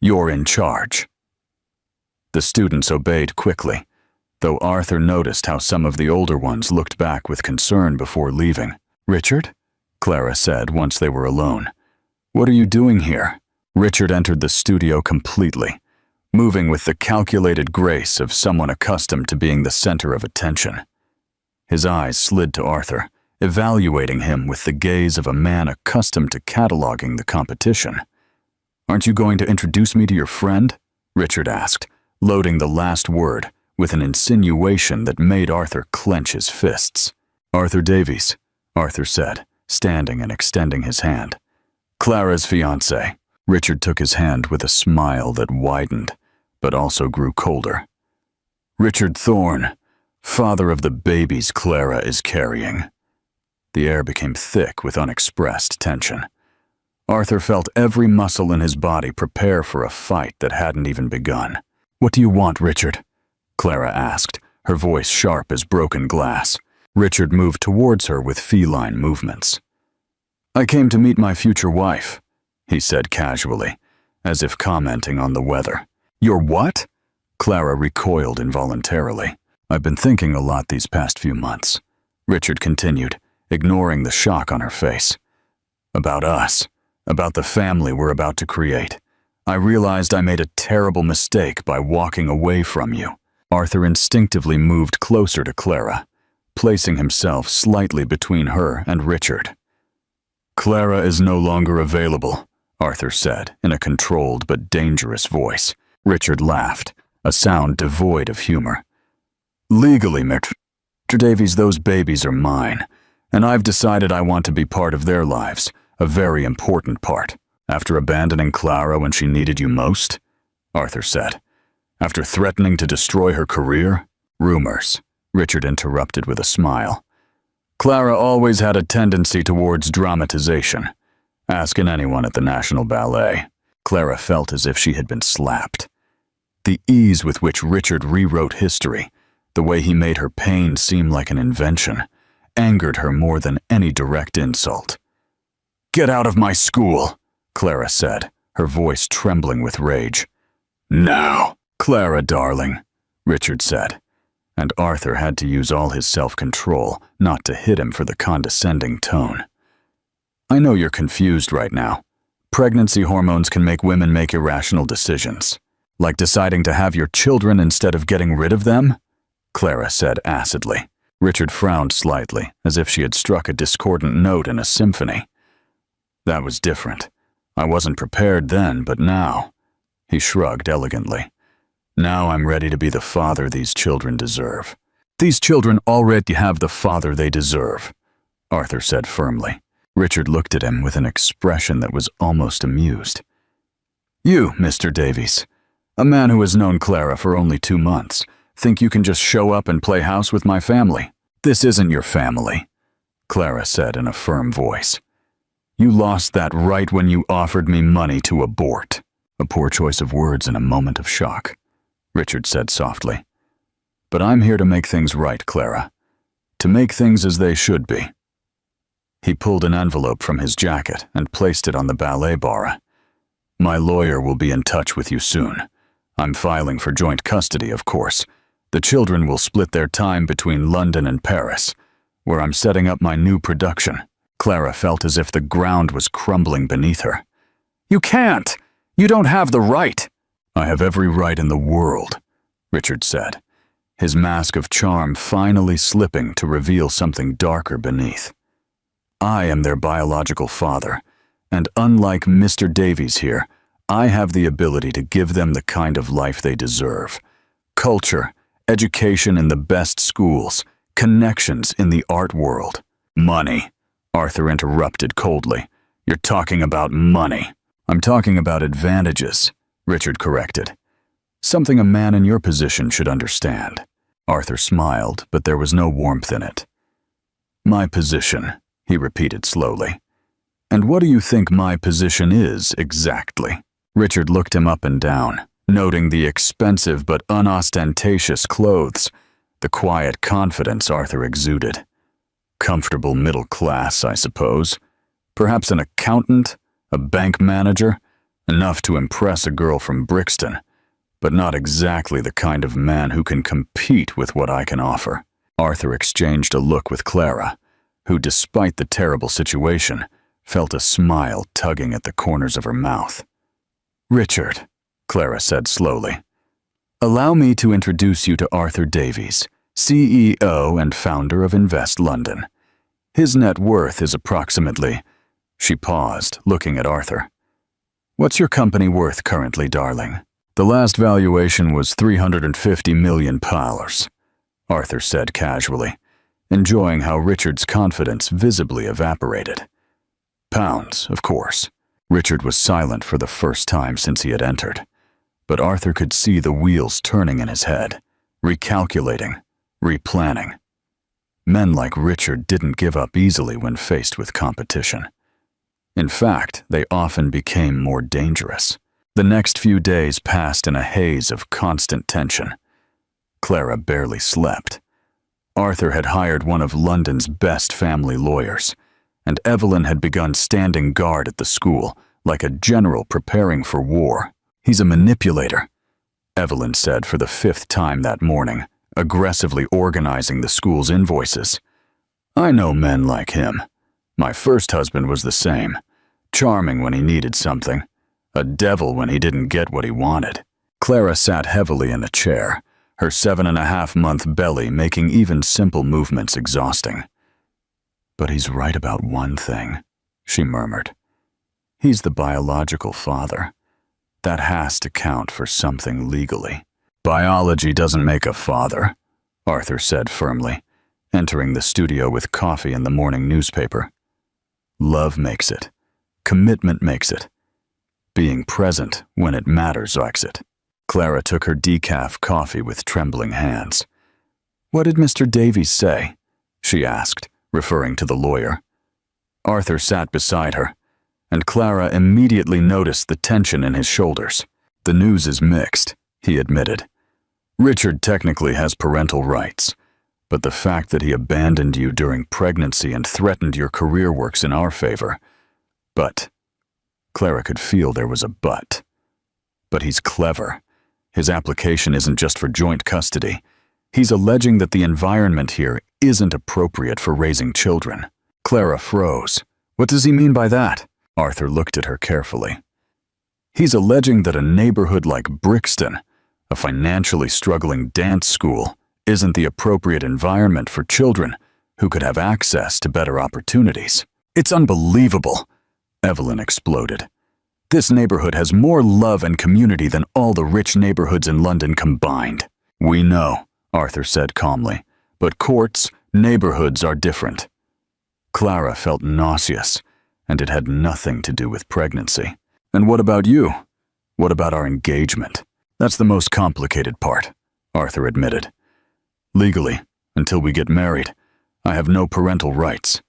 you're in charge." The students obeyed quickly, though Arthur noticed how some of the older ones looked back with concern before leaving. "Richard?" Clara said once they were alone. "What are you doing here?" Richard entered the studio completely, moving with the calculated grace of someone accustomed to being the center of attention. His eyes slid to Arthur, evaluating him with the gaze of a man accustomed to cataloging the competition. "Aren't you going to introduce me to your friend?" Richard asked, loading the last word with an insinuation that made Arthur clench his fists. "Arthur Davies," Arthur said, standing and extending his hand. "Clara's fiancé." Richard took his hand with a smile that widened, but also grew colder. "Richard Thorne, father of the babies Clara is carrying." The air became thick with unexpressed tension. Arthur felt every muscle in his body prepare for a fight that hadn't even begun. "What do you want, Richard?" Clara asked, her voice sharp as broken glass. Richard moved towards her with feline movements. "I came to meet my future wife," he said casually, as if commenting on the weather. "Your what?" Clara recoiled involuntarily. "I've been thinking a lot these past few months," Richard continued, ignoring the shock on her face. "About us, about the family we're about to create. I realized I made a terrible mistake by walking away from you." Arthur instinctively moved closer to Clara, placing himself slightly between her and Richard. "Clara is no longer available," Arthur said in a controlled but dangerous voice. Richard laughed, a sound devoid of humor. "Legally, Mr. Davies, those babies are mine, and I've decided I want to be part of their lives, a very important part." "After abandoning Clara when she needed you most?" Arthur said. "After threatening to destroy her career?" "Rumors," Richard interrupted with a smile. "Clara always had a tendency towards dramatization. Ask anyone at the National Ballet." Clara felt as if she had been slapped. The ease with which Richard rewrote history, the way he made her pain seem like an invention, angered her more than any direct insult. "Get out of my school," Clara said, her voice trembling with rage. "Now." "Clara, darling," Richard said, and Arthur had to use all his self-control not to hit him for the condescending tone. "I know you're confused right now. Pregnancy hormones can make women make irrational decisions. Like deciding to have your children instead of getting rid of them?" Clara said acidly. Richard frowned slightly, as if she had struck a discordant note in a symphony. "That was different. I wasn't prepared then, but now." He shrugged elegantly. "Now I'm ready to be the father these children deserve." "These children already have the father they deserve," Arthur said firmly. Richard looked at him with an expression that was almost amused. You, Mr. Davies, a man who has known Clara for only 2 months, think you can just show up and play house with my family? This isn't your family, Clara said in a firm voice. You lost that right when you offered me money to abort. A poor choice of words in a moment of shock, Richard said softly. But I'm here to make things right, Clara. To make things as they should be. He pulled an envelope from his jacket and placed it on the ballet bar. My lawyer will be in touch with you soon. I'm filing for joint custody, of course. The children will split their time between London and Paris, where I'm setting up my new production. Clara felt as if the ground was crumbling beneath her. You can't! You don't have the right! I have every right in the world, Richard said, his mask of charm finally slipping to reveal something darker beneath. I am their biological father, and unlike Mr. Davies here, I have the ability to give them the kind of life they deserve. Culture, education in the best schools, connections in the art world. Money, Arthur interrupted coldly. You're talking about money. I'm talking about advantages, Richard corrected. Something a man in your position should understand. Arthur smiled, but there was no warmth in it. My position, he repeated slowly. And what do you think my position is, exactly? Richard looked him up and down, noting the expensive but unostentatious clothes, the quiet confidence Arthur exuded. Comfortable middle class, I suppose. Perhaps an accountant, a bank manager, enough to impress a girl from Brixton, but not exactly the kind of man who can compete with what I can offer. Arthur exchanged a look with Clara, who, despite the terrible situation, felt a smile tugging at the corners of her mouth. Richard, Clara said slowly, allow me to introduce you to Arthur Davies, CEO and founder of Invest London. His net worth is approximately... She paused, looking at Arthur. What's your company worth currently, darling? The last valuation was £350 million, Arthur said casually, enjoying how Richard's confidence visibly evaporated. Pounds, of course. Richard was silent for the first time since he had entered, but Arthur could see the wheels turning in his head, recalculating, replanning. Men like Richard didn't give up easily when faced with competition. In fact, they often became more dangerous. The next few days passed in a haze of constant tension. Clara barely slept. Arthur had hired one of London's best family lawyers, and Evelyn had begun standing guard at the school, like a general preparing for war. He's a manipulator, Evelyn said for the 5th time that morning, aggressively organizing the school's invoices. I know men like him. My first husband was the same. Charming when he needed something. A devil when he didn't get what he wanted. Clara sat heavily in a chair, her 7.5-month belly making even simple movements exhausting. But he's right about one thing, she murmured. He's the biological father. That has to count for something legally. Biology doesn't make a father, Arthur said firmly, entering the studio with coffee and the morning newspaper. Love makes it. Commitment makes it. Being present when it matters makes it. Clara took her decaf coffee with trembling hands. What did Mr. Davies say? She asked, referring to the lawyer. Arthur sat beside her, and Clara immediately noticed the tension in his shoulders. The news is mixed, he admitted. Richard technically has parental rights, but the fact that he abandoned you during pregnancy and threatened your career works in our favor. But, Clara could feel there was a but. But he's clever. His application isn't just for joint custody. He's alleging that the environment here isn't appropriate for raising children. Clara froze. What does he mean by that? Arthur looked at her carefully. He's alleging that a neighborhood like Brixton, a financially struggling dance school, isn't the appropriate environment for children who could have access to better opportunities. It's unbelievable, Evelyn exploded. This neighborhood has more love and community than all the rich neighborhoods in London combined. We know, Arthur said calmly, but courts, neighborhoods are different. Clara felt nauseous, and it had nothing to do with pregnancy. And what about you? What about our engagement? That's the most complicated part, Arthur admitted. Legally, until we get married, I have no parental rights.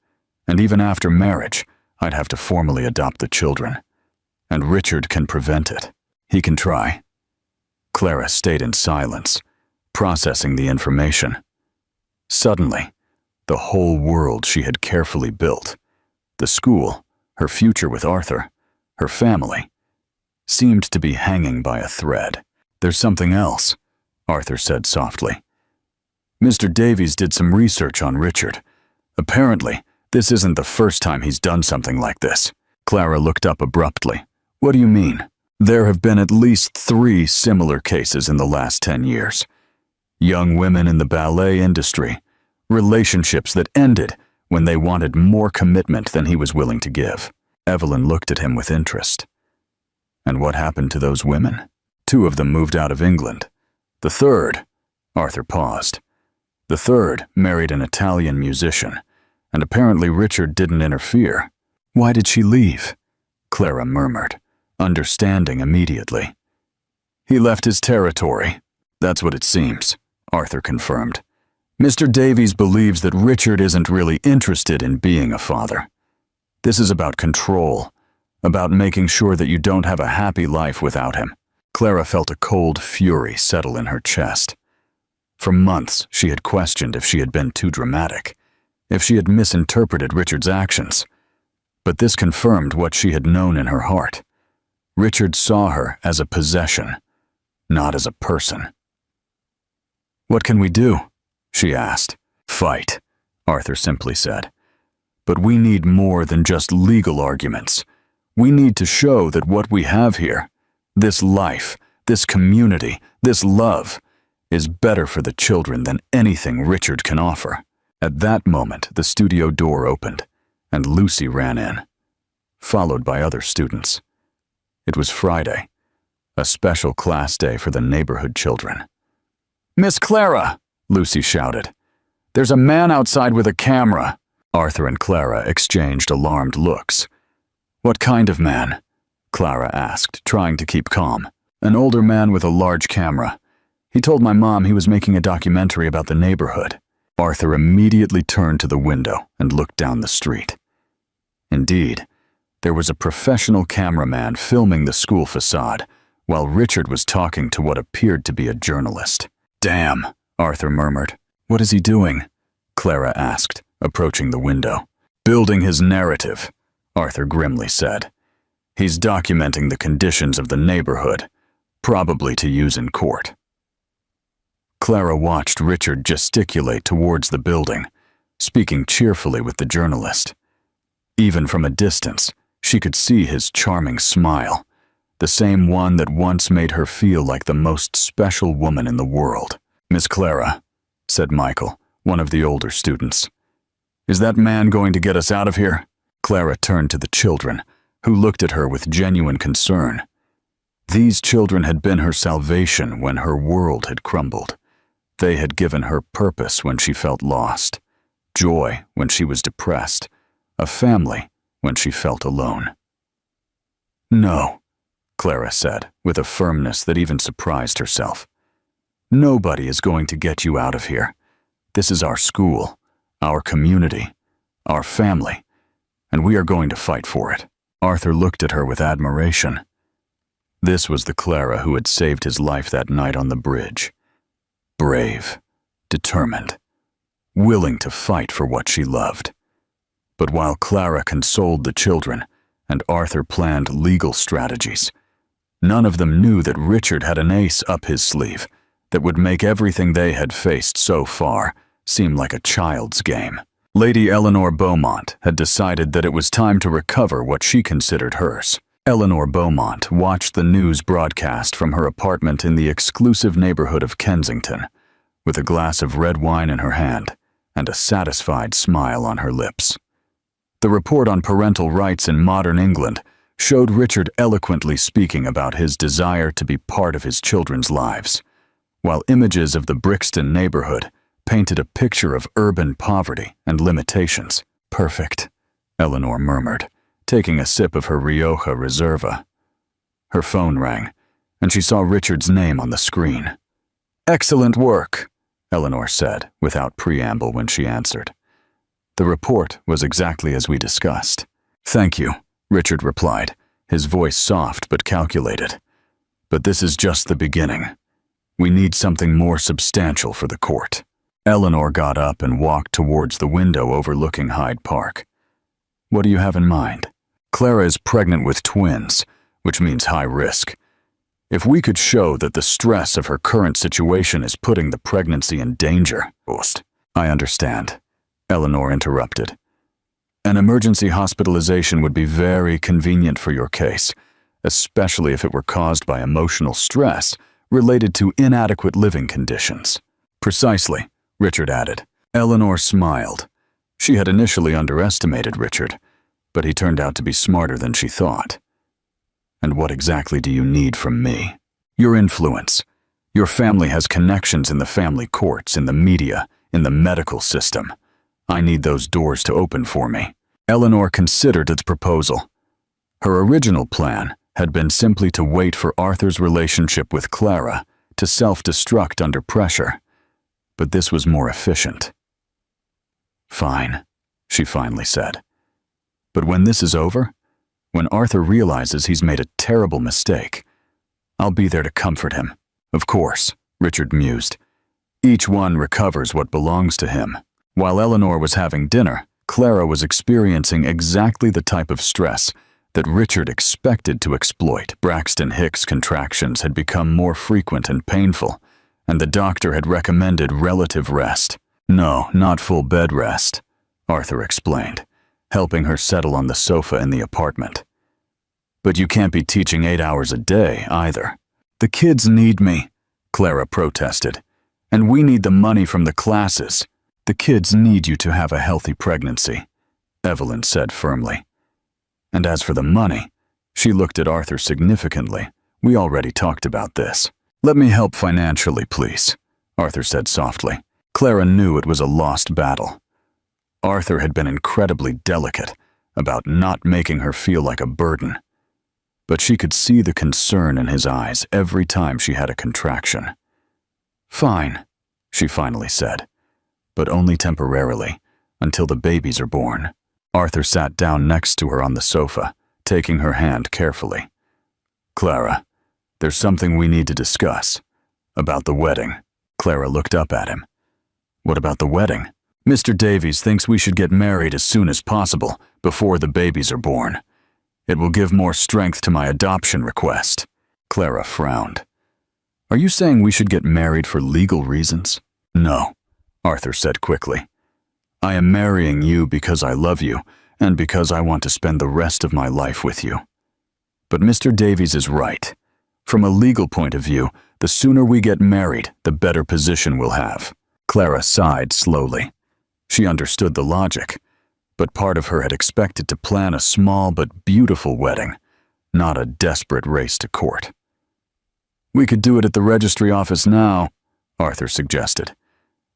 And even after marriage, I'd have to formally adopt the children. And Richard can prevent it. He can try. Clara stayed in silence, processing the information. Suddenly, the whole world she had carefully built, the school, her future with Arthur, her family, seemed to be hanging by a thread. There's something else, Arthur said softly. Mr. Davies did some research on Richard. Apparently, this isn't the first time he's done something like this. Clara looked up abruptly. What do you mean? There have been at least 3 similar cases in the last 10 years. Young women in the ballet industry, relationships that ended when they wanted more commitment than he was willing to give. Evelyn looked at him with interest. And what happened to those women? 2 of them moved out of England. The 3rd, Arthur paused. The 3rd married an Italian musician, and apparently Richard didn't interfere. Why did she leave? Clara murmured, understanding immediately. He left his territory. That's what it seems, Arthur confirmed. Mr. Davies believes that Richard isn't really interested in being a father. This is about control, about making sure that you don't have a happy life without him. Clara felt a cold fury settle in her chest. For months, she had questioned if she had been too dramatic, if she had misinterpreted Richard's actions. But this confirmed what she had known in her heart. Richard saw her as a possession, not as a person. What can we do? She asked. Fight, Arthur simply said. But we need more than just legal arguments. We need to show that what we have here, this life, this community, this love, is better for the children than anything Richard can offer. At that moment, the studio door opened, and Lucy ran in, followed by other students. It was Friday, a special class day for the neighborhood children. Miss Clara, Lucy shouted. There's a man outside with a camera. Arthur and Clara exchanged alarmed looks. What kind of man? Clara asked, trying to keep calm. An older man with a large camera. He told my mom he was making a documentary about the neighborhood. Arthur immediately turned to the window and looked down the street. Indeed, there was a professional cameraman filming the school facade, while Richard was talking to what appeared to be a journalist. Damn, Arthur murmured. What is he doing? Clara asked, approaching the window. Building his narrative, Arthur grimly said. He's documenting the conditions of the neighborhood, probably to use in court. Clara watched Richard gesticulate towards the building, speaking cheerfully with the journalist. Even from a distance, she could see his charming smile, the same one that once made her feel like the most special woman in the world. Miss Clara, said Michael, one of the older students. Is that man going to get us out of here? Clara turned to the children, who looked at her with genuine concern. These children had been her salvation when her world had crumbled. They had given her purpose when she felt lost, joy when she was depressed, a family when she felt alone. No, Clara said, with a firmness that even surprised herself. Nobody is going to get you out of here. This is our school, our community, our family, and we are going to fight for it. Arthur looked at her with admiration. This was the Clara who had saved his life that night on the bridge. Brave, determined, willing to fight for what she loved. But while Clara consoled the children and Arthur planned legal strategies, none of them knew that Richard had an ace up his sleeve that would make everything they had faced so far seem like a child's game. Lady Eleanor Beaumont had decided that it was time to recover what she considered hers. Eleanor Beaumont watched the news broadcast from her apartment in the exclusive neighborhood of Kensington, with a glass of red wine in her hand and a satisfied smile on her lips. The report on parental rights in modern England showed Richard eloquently speaking about his desire to be part of his children's lives, while images of the Brixton neighborhood painted a picture of urban poverty and limitations. Perfect, Eleanor murmured, taking a sip of her Rioja Reserva. Her phone rang, and she saw Richard's name on the screen. "Excellent work," Eleanor said, without preamble when she answered. The report was exactly as we discussed. "Thank you," Richard replied, his voice soft but calculated. "But this is just the beginning. We need something more substantial for the court." Eleanor got up and walked towards the window overlooking Hyde Park. "What do you have in mind?" "Clara is pregnant with twins, which means high risk. If we could show that the stress of her current situation is putting the pregnancy in danger..." "I understand," Eleanor interrupted. "An emergency hospitalization would be very convenient for your case, especially if it were caused by emotional stress related to inadequate living conditions." "Precisely," Richard added. Eleanor smiled. She had initially underestimated Richard, but he turned out to be smarter than she thought. "And what exactly do you need from me?" "Your influence. Your family has connections in the family courts, in the media, in the medical system. I need those doors to open for me." Eleanor considered its proposal. Her original plan had been simply to wait for Arthur's relationship with Clara to self-destruct under pressure, but this was more efficient. "Fine," she finally said. "But when this is over, when Arthur realizes he's made a terrible mistake, I'll be there to comfort him." "Of course," Richard mused. "Each one recovers what belongs to him." While Eleanor was having dinner, Clara was experiencing exactly the type of stress that Richard expected to exploit. Braxton Hicks contractions had become more frequent and painful, and the doctor had recommended relative rest. "No, not full bed rest," Arthur explained, helping her settle on the sofa in the apartment. "But you can't be teaching 8 hours a day, either." "The kids need me," Clara protested, "and we need the money from the classes." "The kids need you to have a healthy pregnancy," Evelyn said firmly. "And as for the money," she looked at Arthur significantly, "we already talked about this." "Let me help financially, please," Arthur said softly. Clara knew it was a lost battle. Arthur had been incredibly delicate about not making her feel like a burden, but she could see the concern in his eyes every time she had a contraction. "Fine," she finally said, "but only temporarily, until the babies are born." Arthur sat down next to her on the sofa, taking her hand carefully. "Clara, there's something we need to discuss. About the wedding." Clara looked up at him. "What about the wedding?" "Mr. Davies thinks we should get married as soon as possible, before the babies are born. It will give more strength to my adoption request." Clara frowned. "Are you saying we should get married for legal reasons?" "No," Arthur said quickly. "I am marrying you because I love you, and because I want to spend the rest of my life with you. But Mr. Davies is right. From a legal point of view, the sooner we get married, the better position we'll have." Clara sighed slowly. She understood the logic, but part of her had expected to plan a small but beautiful wedding, not a desperate race to court. "We could do it at the registry office now," Arthur suggested,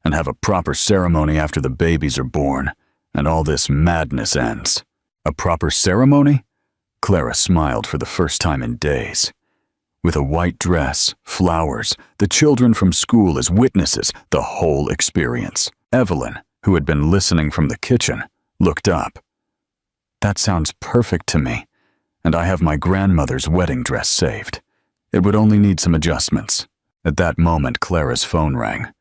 "and have a proper ceremony after the babies are born, and all this madness ends." "A proper ceremony?" Clara smiled for the first time in days. "With a white dress, flowers, the children from school as witnesses, the whole experience." Evelyn, who had been listening from the kitchen, looked up. "That sounds perfect to me, and I have my grandmother's wedding dress saved. It would only need some adjustments." At that moment, Clara's phone rang.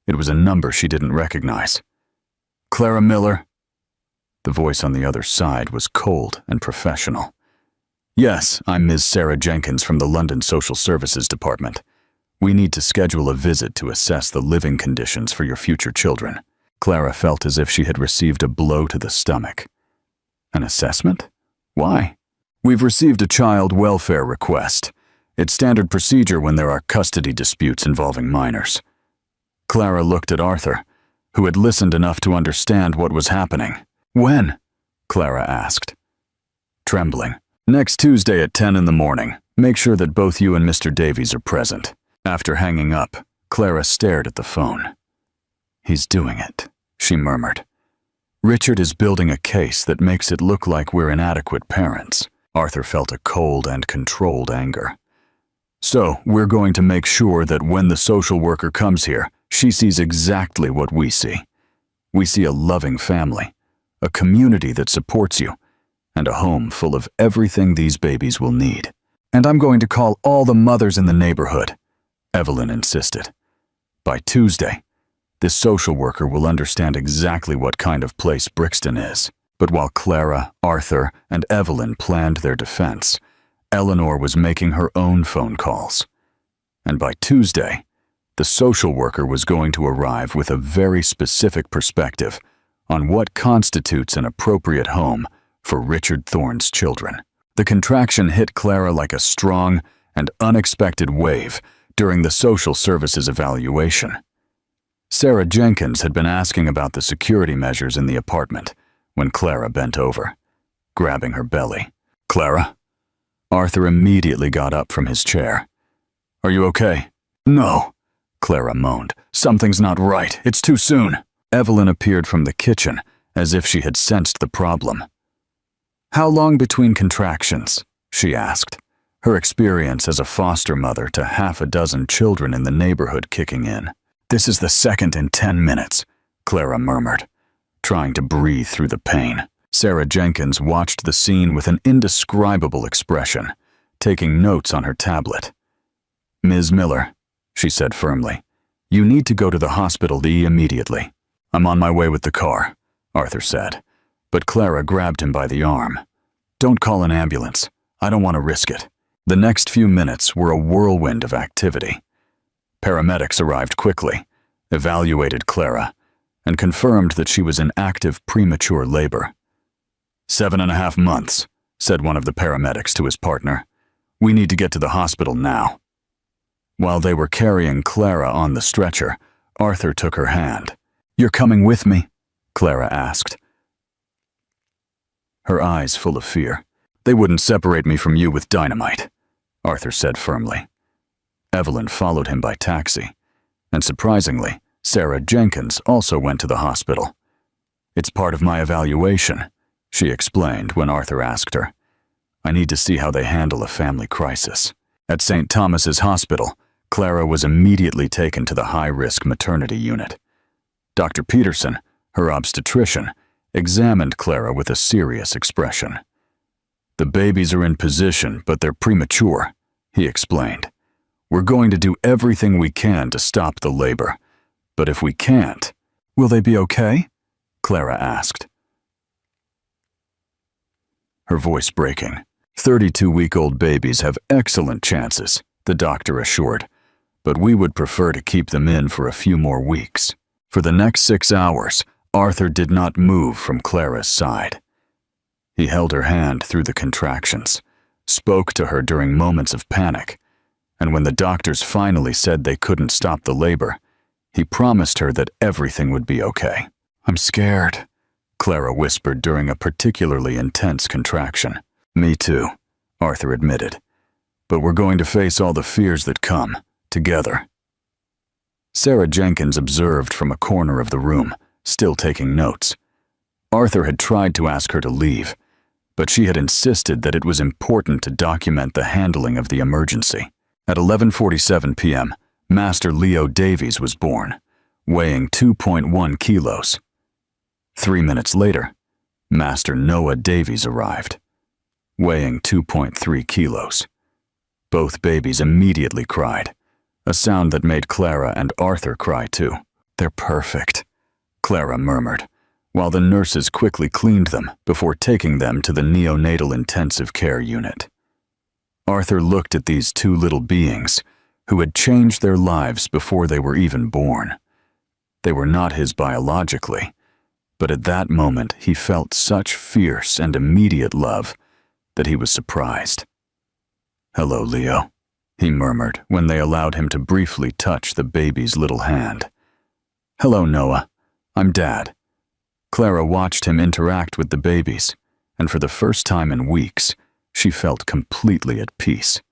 It was a number she didn't recognize. "Clara Miller?" The voice on the other side was cold and professional. "Yes, I'm Ms. Sarah Jenkins from the London Social Services Department. We need to schedule a visit to assess the living conditions for your future children." Clara felt as if she had received a blow to the stomach. "An assessment? Why?" "We've received a child welfare request. It's standard procedure when there are custody disputes involving minors." Clara looked at Arthur, who had listened enough to understand what was happening. "When?" Clara asked, trembling. "Next Tuesday at 10 in the morning. Make sure that both you and Mr. Davies are present." After hanging up, Clara stared at the phone. "He's doing it," she murmured. "Richard is building a case that makes it look like we're inadequate parents." Arthur felt a cold and controlled anger. So, we're going to make sure that when the social worker comes here, she sees exactly what we see. We see a loving family, a community that supports you, and a home full of everything these babies will need. And I'm going to call all the mothers in the neighborhood, Evelyn insisted. By Tuesday, this social worker will understand exactly what kind of place Brixton is. But while Clara, Arthur, and Evelyn planned their defense, Eleanor was making her own phone calls. And by Tuesday, the social worker was going to arrive with a very specific perspective on what constitutes an appropriate home for Richard Thorne's children. The contraction hit Clara like a strong and unexpected wave during the social services evaluation. Sarah Jenkins had been asking about the security measures in the apartment when Clara bent over, grabbing her belly. "Clara?" Arthur immediately got up from his chair. "Are you okay?" "No," Clara moaned. "Something's not right. It's too soon." Evelyn appeared from the kitchen as if she had sensed the problem. "How long between contractions?" she asked, her experience as a foster mother to half a dozen children in the neighborhood kicking in. "This is the second in 10 minutes, Clara murmured, trying to breathe through the pain. Sarah Jenkins watched the scene with an indescribable expression, taking notes on her tablet. "Ms. Miller," she said firmly, "you need to go to the hospital immediately." "I'm on my way with the car," Arthur said, but Clara grabbed him by the arm. "Don't call an ambulance. I don't want to risk it." The next few minutes were a whirlwind of activity. Paramedics arrived quickly, evaluated Clara, and confirmed that she was in active premature labor. 7.5 months, said one of the paramedics to his partner. "We need to get to the hospital now." While they were carrying Clara on the stretcher, Arthur took her hand. "You're coming with me?" Clara asked, her eyes full of fear. "They wouldn't separate me from you with dynamite," Arthur said firmly. Evelyn followed him by taxi, and surprisingly, Sarah Jenkins also went to the hospital. "It's part of my evaluation," she explained when Arthur asked her. "I need to see how they handle a family crisis." At St. Thomas's Hospital, Clara was immediately taken to the high-risk maternity unit. Dr. Peterson, her obstetrician, examined Clara with a serious expression. "The babies are in position, but they're premature," he explained. "We're going to do everything we can to stop the labor. But if we can't..." "Will they be okay?" Clara asked, her voice breaking. 32-week-old babies have excellent chances, the doctor assured, but we would prefer to keep them in for a few more weeks. For the next 6 hours, Arthur did not move from Clara's side. He held her hand through the contractions, spoke to her during moments of panic, and when the doctors finally said they couldn't stop the labor, he promised her that everything would be okay. "I'm scared," Clara whispered during a particularly intense contraction. "Me too," Arthur admitted. "But we're going to face all the fears that come, together." Sarah Jenkins observed from a corner of the room, still taking notes. Arthur had tried to ask her to leave, but she had insisted that it was important to document the handling of the emergency. At 11:47 p.m., Master Leo Davies was born, weighing 2.1 kilos. 3 minutes later, Master Noah Davies arrived, weighing 2.3 kilos. Both babies immediately cried, a sound that made Clara and Arthur cry too. "They're perfect," Clara murmured, while the nurses quickly cleaned them before taking them to the neonatal intensive care unit. Arthur looked at these two little beings who had changed their lives before they were even born. They were not his biologically, but at that moment he felt such fierce and immediate love that he was surprised. "Hello, Leo," he murmured when they allowed him to briefly touch the baby's little hand. "Hello, Noah. I'm Dad." Clara watched him interact with the babies, and for the first time in weeks, she felt completely at peace.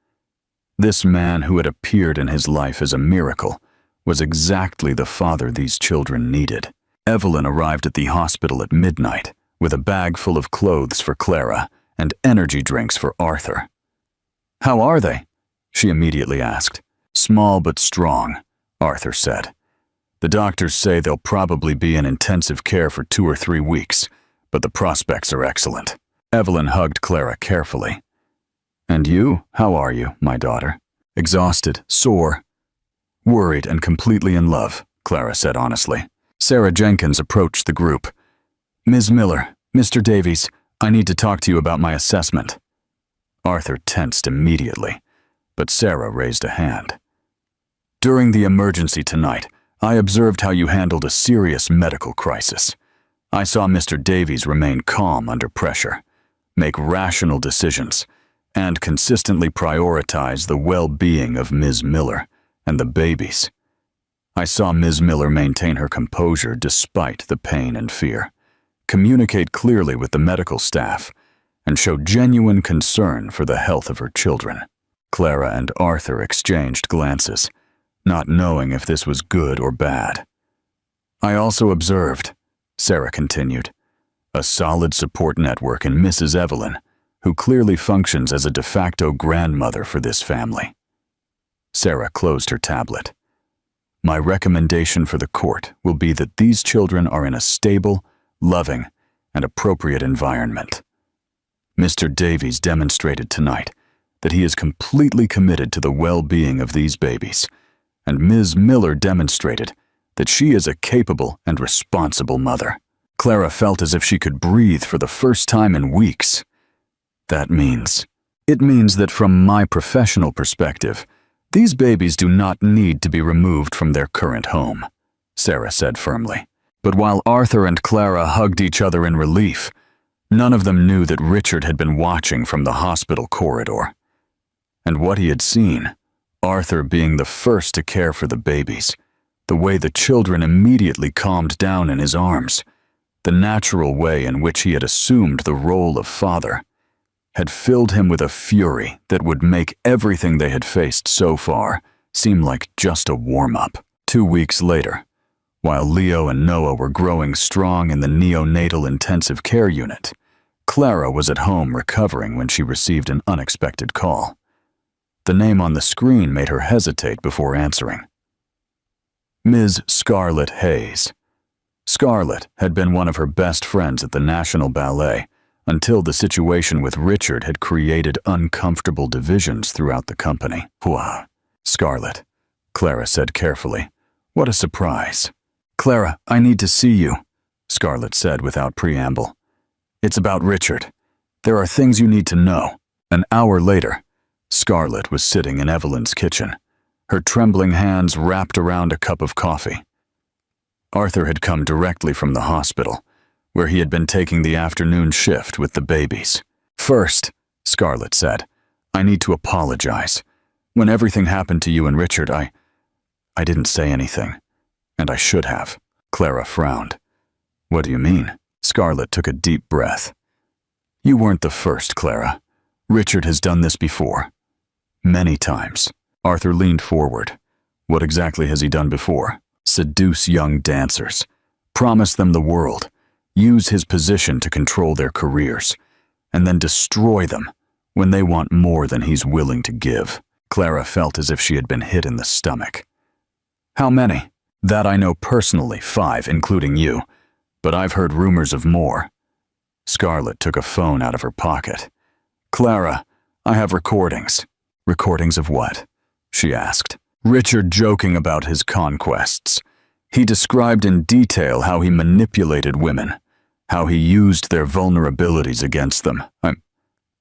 This man who had appeared in his life as a miracle was exactly the father these children needed. Evelyn arrived at the hospital at midnight with a bag full of clothes for Clara and energy drinks for Arthur. "How are they?" she immediately asked. Small but strong, Arthur said. The doctors say they'll probably be in intensive care for 2 or 3 weeks, but the prospects are excellent. Evelyn hugged Clara carefully. And you, how are you, my daughter? Exhausted, sore, worried, and completely in love, Clara said honestly. Sarah Jenkins approached the group. Ms. Miller, Mr. Davies, I need to talk to you about my assessment. Arthur tensed immediately, but Sarah raised a hand. During the emergency tonight, I observed how you handled a serious medical crisis. I saw Mr. Davies remain calm under pressure, make rational decisions, and consistently prioritize the well-being of Ms. Miller and the babies. I saw Ms. Miller maintain her composure despite the pain and fear, communicate clearly with the medical staff, and show genuine concern for the health of her children. Clara and Arthur exchanged glances, not knowing if this was good or bad. I also observed, Sarah continued, a solid support network in Mrs. Evelyn, who clearly functions as a de facto grandmother for this family. Sarah closed her tablet. My recommendation for the court will be that these children are in a stable, loving, and appropriate environment. Mr. Davies demonstrated tonight that he is completely committed to the well-being of these babies, and Ms. Miller demonstrated that she is a capable and responsible mother. Clara felt as if she could breathe for the first time in weeks. It means that from my professional perspective, these babies do not need to be removed from their current home, Sarah said firmly. But while Arthur and Clara hugged each other in relief, none of them knew that Richard had been watching from the hospital corridor. And what he had seen, Arthur being the first to care for the babies, the way the children immediately calmed down in his arms, the natural way in which he had assumed the role of father, had filled him with a fury that would make everything they had faced so far seem like just a warm-up. 2 weeks later, while Leo and Noah were growing strong in the neonatal intensive care unit, Clara was at home recovering when she received an unexpected call. The name on the screen made her hesitate before answering. Ms. Scarlett Hayes. Scarlett had been one of her best friends at the National Ballet until the situation with Richard had created uncomfortable divisions throughout the company. Wow. Scarlett, Clara said carefully. What a surprise. Clara, I need to see you, Scarlett said without preamble. It's about Richard. There are things you need to know. An hour later, Scarlett was sitting in Evelyn's kitchen, her trembling hands wrapped around a cup of coffee. Arthur had come directly from the hospital, where he had been taking the afternoon shift with the babies. First, Scarlett said, I need to apologize. When everything happened to you and Richard, I didn't say anything, and I should have. Clara frowned. What do you mean? Scarlett took a deep breath. You weren't the first, Clara. Richard has done this before. Many times. Arthur leaned forward. What exactly has he done before? Seduce young dancers. Promise them the world. Use his position to control their careers, and then destroy them when they want more than he's willing to give. Clara felt as if she had been hit in the stomach. How many? That I know personally, 5, including you, but I've heard rumors of more. Scarlett took a phone out of her pocket. Clara, I have recordings. Recordings of what? She asked. Richard joking about his conquests. He described in detail how he manipulated women, how he used their vulnerabilities against them.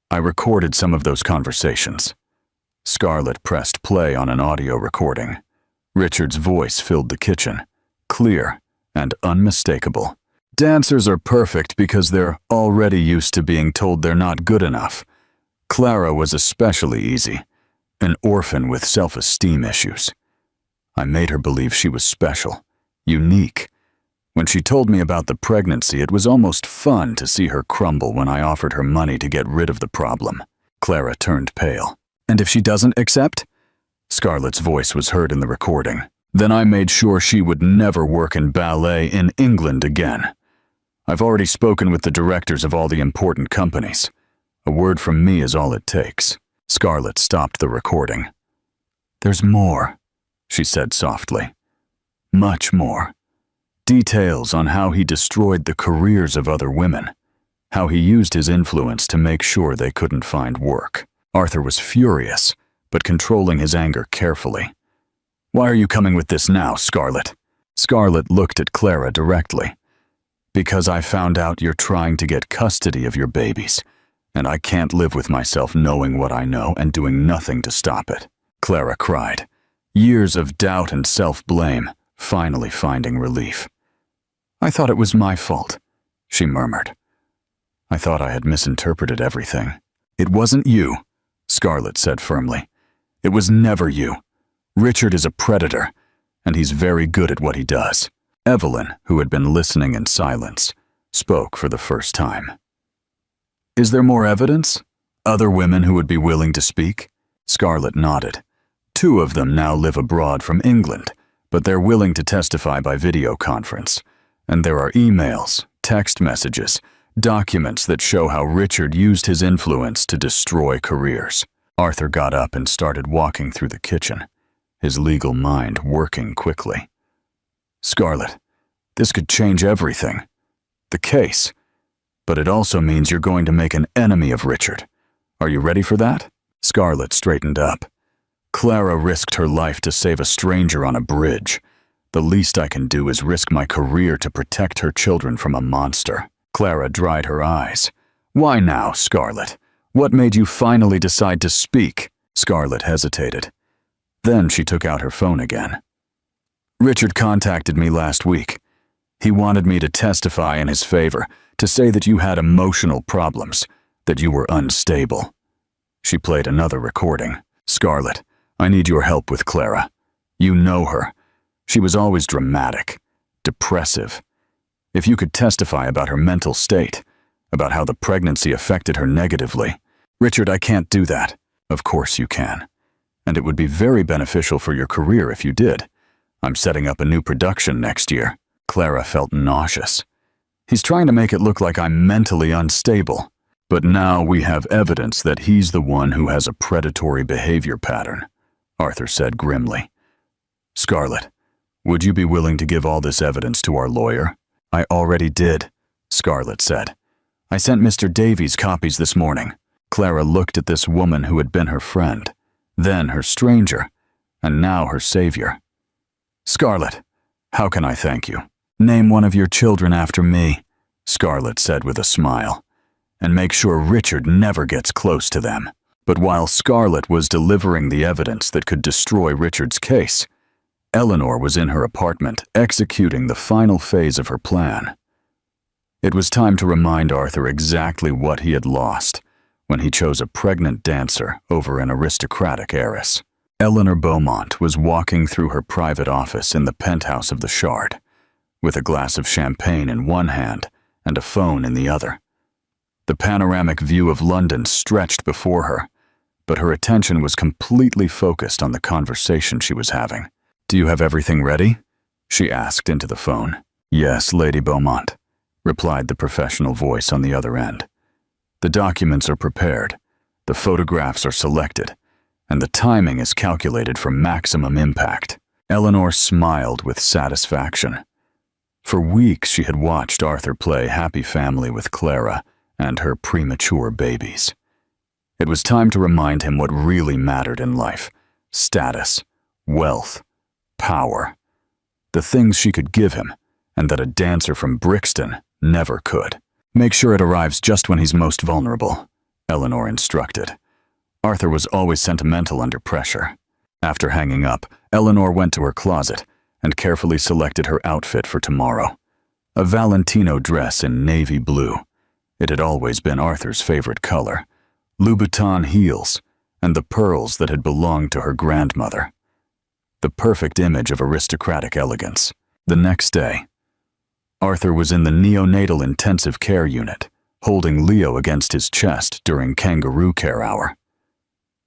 I recorded some of those conversations. Scarlett pressed play on an audio recording. Richard's voice filled the kitchen, clear and unmistakable. Dancers are perfect because they're already used to being told they're not good enough. Clara was especially easy, an orphan with self-esteem issues. I made her believe she was special, unique. When she told me about the pregnancy, it was almost fun to see her crumble when I offered her money to get rid of the problem. Clara turned pale. And if she doesn't accept? Scarlett's voice was heard in the recording. Then I made sure she would never work in ballet in England again. I've already spoken with the directors of all the important companies. A word from me is all it takes. Scarlett stopped the recording. "There's more," she said softly. "Much more. Details on how he destroyed the careers of other women, how he used his influence to make sure they couldn't find work." Arthur was furious, but controlling his anger carefully. "Why are you coming with this now, Scarlett?" Scarlett looked at Clara directly. "Because I found out you're trying to get custody of your babies, and I can't live with myself knowing what I know and doing nothing to stop it," Clara cried, years of doubt and self-blame finally finding relief. "I thought it was my fault," she murmured. "I thought I had misinterpreted everything." "It wasn't you," Scarlett said firmly. "It was never you. Richard is a predator, and he's very good at what he does." Evelyn, who had been listening in silence, spoke for the first time. "Is there more evidence? Other women who would be willing to speak?" Scarlett nodded. "Two of them now live abroad from England, but they're willing to testify by video conference. And there are emails, text messages, documents that show how Richard used his influence to destroy careers." Arthur got up and started walking through the kitchen, his legal mind working quickly. "Scarlett, this could change everything. The case. But it also means you're going to make an enemy of Richard. Are you ready for that?" Scarlett straightened up. "Clara risked her life to save a stranger on a bridge. The least I can do is risk my career to protect her children from a monster." Clara dried her eyes. "Why now, Scarlett? What made you finally decide to speak?" Scarlett hesitated. Then she took out her phone again. "Richard contacted me last week. He wanted me to testify in his favor, to say that you had emotional problems, that you were unstable." She played another recording. "Scarlett, I need your help with Clara. You know her. She was always dramatic, depressive. If you could testify about her mental state, about how the pregnancy affected her negatively." "Richard, I can't do that." "Of course you can. And it would be very beneficial for your career if you did. I'm setting up a new production next year." Clara felt nauseous. "He's trying to make it look like I'm mentally unstable. But now we have evidence that he's the one who has a predatory behavior pattern," Arthur said grimly. "Scarlett, would you be willing to give all this evidence to our lawyer?" "I already did," Scarlett said. "I sent Mr. Davies copies this morning." Clara looked at this woman who had been her friend, then her stranger, and now her savior. "Scarlett, how can I thank you?" "Name one of your children after me," Scarlett said with a smile, "and make sure Richard never gets close to them." But while Scarlett was delivering the evidence that could destroy Richard's case, Eleanor was in her apartment executing the final phase of her plan. It was time to remind Arthur exactly what he had lost when he chose a pregnant dancer over an aristocratic heiress. Eleanor Beaumont was walking through her private office in the penthouse of the Shard, with a glass of champagne in one hand and a phone in the other. The panoramic view of London stretched before her, but her attention was completely focused on the conversation she was having. "Do you have everything ready?" she asked into the phone. "Yes, Lady Beaumont," replied the professional voice on the other end. "The documents are prepared, the photographs are selected, and the timing is calculated for maximum impact." Eleanor smiled with satisfaction. For weeks she had watched Arthur play happy family with Clara and her premature babies. It was time to remind him what really mattered in life: status, wealth, power. The things she could give him, and that a dancer from Brixton never could. "Make sure it arrives just when he's most vulnerable," Eleanor instructed. Arthur was always sentimental under pressure. After hanging up, Eleanor went to her closet and carefully selected her outfit for tomorrow. A Valentino dress in navy blue. It had always been Arthur's favorite color. Louboutin heels, and the pearls that had belonged to her grandmother. The perfect image of aristocratic elegance. The next day, Arthur was in the neonatal intensive care unit, holding Leo against his chest during kangaroo care hour.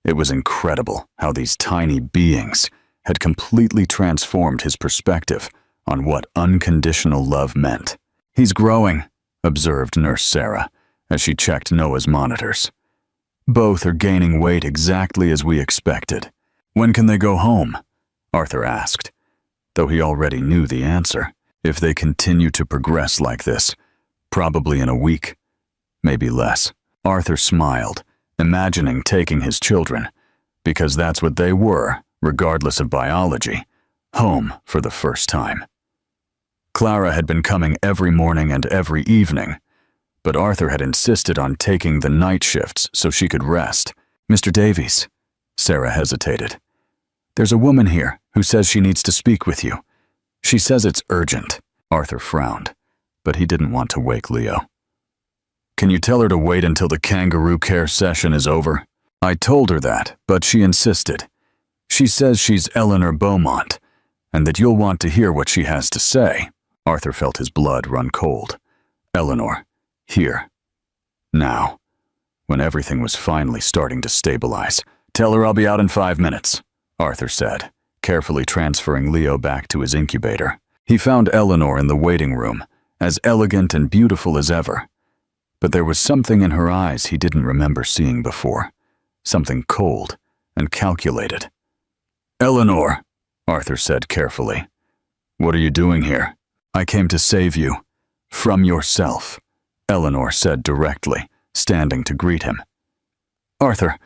It was incredible how these tiny beings had completely transformed his perspective on what unconditional love meant. "He's growing," observed Nurse Sarah as she checked Noah's monitors. "Both are gaining weight exactly as we expected. When can they go home? Arthur asked, though he already knew the answer. If they continue to progress like this, probably in a week, maybe less. Arthur smiled, imagining taking his children, because that's what they were, regardless of biology, home for the first time. Clara had been coming every morning and every evening, but Arthur had insisted on taking the night shifts so she could rest. Mr. Davies, Sarah hesitated. There's a woman here who says she needs to speak with you. She says it's urgent. Arthur frowned, but he didn't want to wake Leo. Can you tell her to wait until the kangaroo care session is over? I told her that, but she insisted. She says she's Eleanor Beaumont, and that you'll want to hear what she has to say. Arthur felt his blood run cold. Eleanor, here. Now. When everything was finally starting to stabilize. Tell her I'll be out in 5 minutes, Arthur said, carefully transferring Leo back to his incubator. He found Eleanor in the waiting room, as elegant and beautiful as ever. But there was something in her eyes he didn't remember seeing before. Something cold and calculated. Eleanor, Arthur said carefully. What are you doing here? I came to save you. From yourself, Eleanor said directly, standing to greet him. Arthur,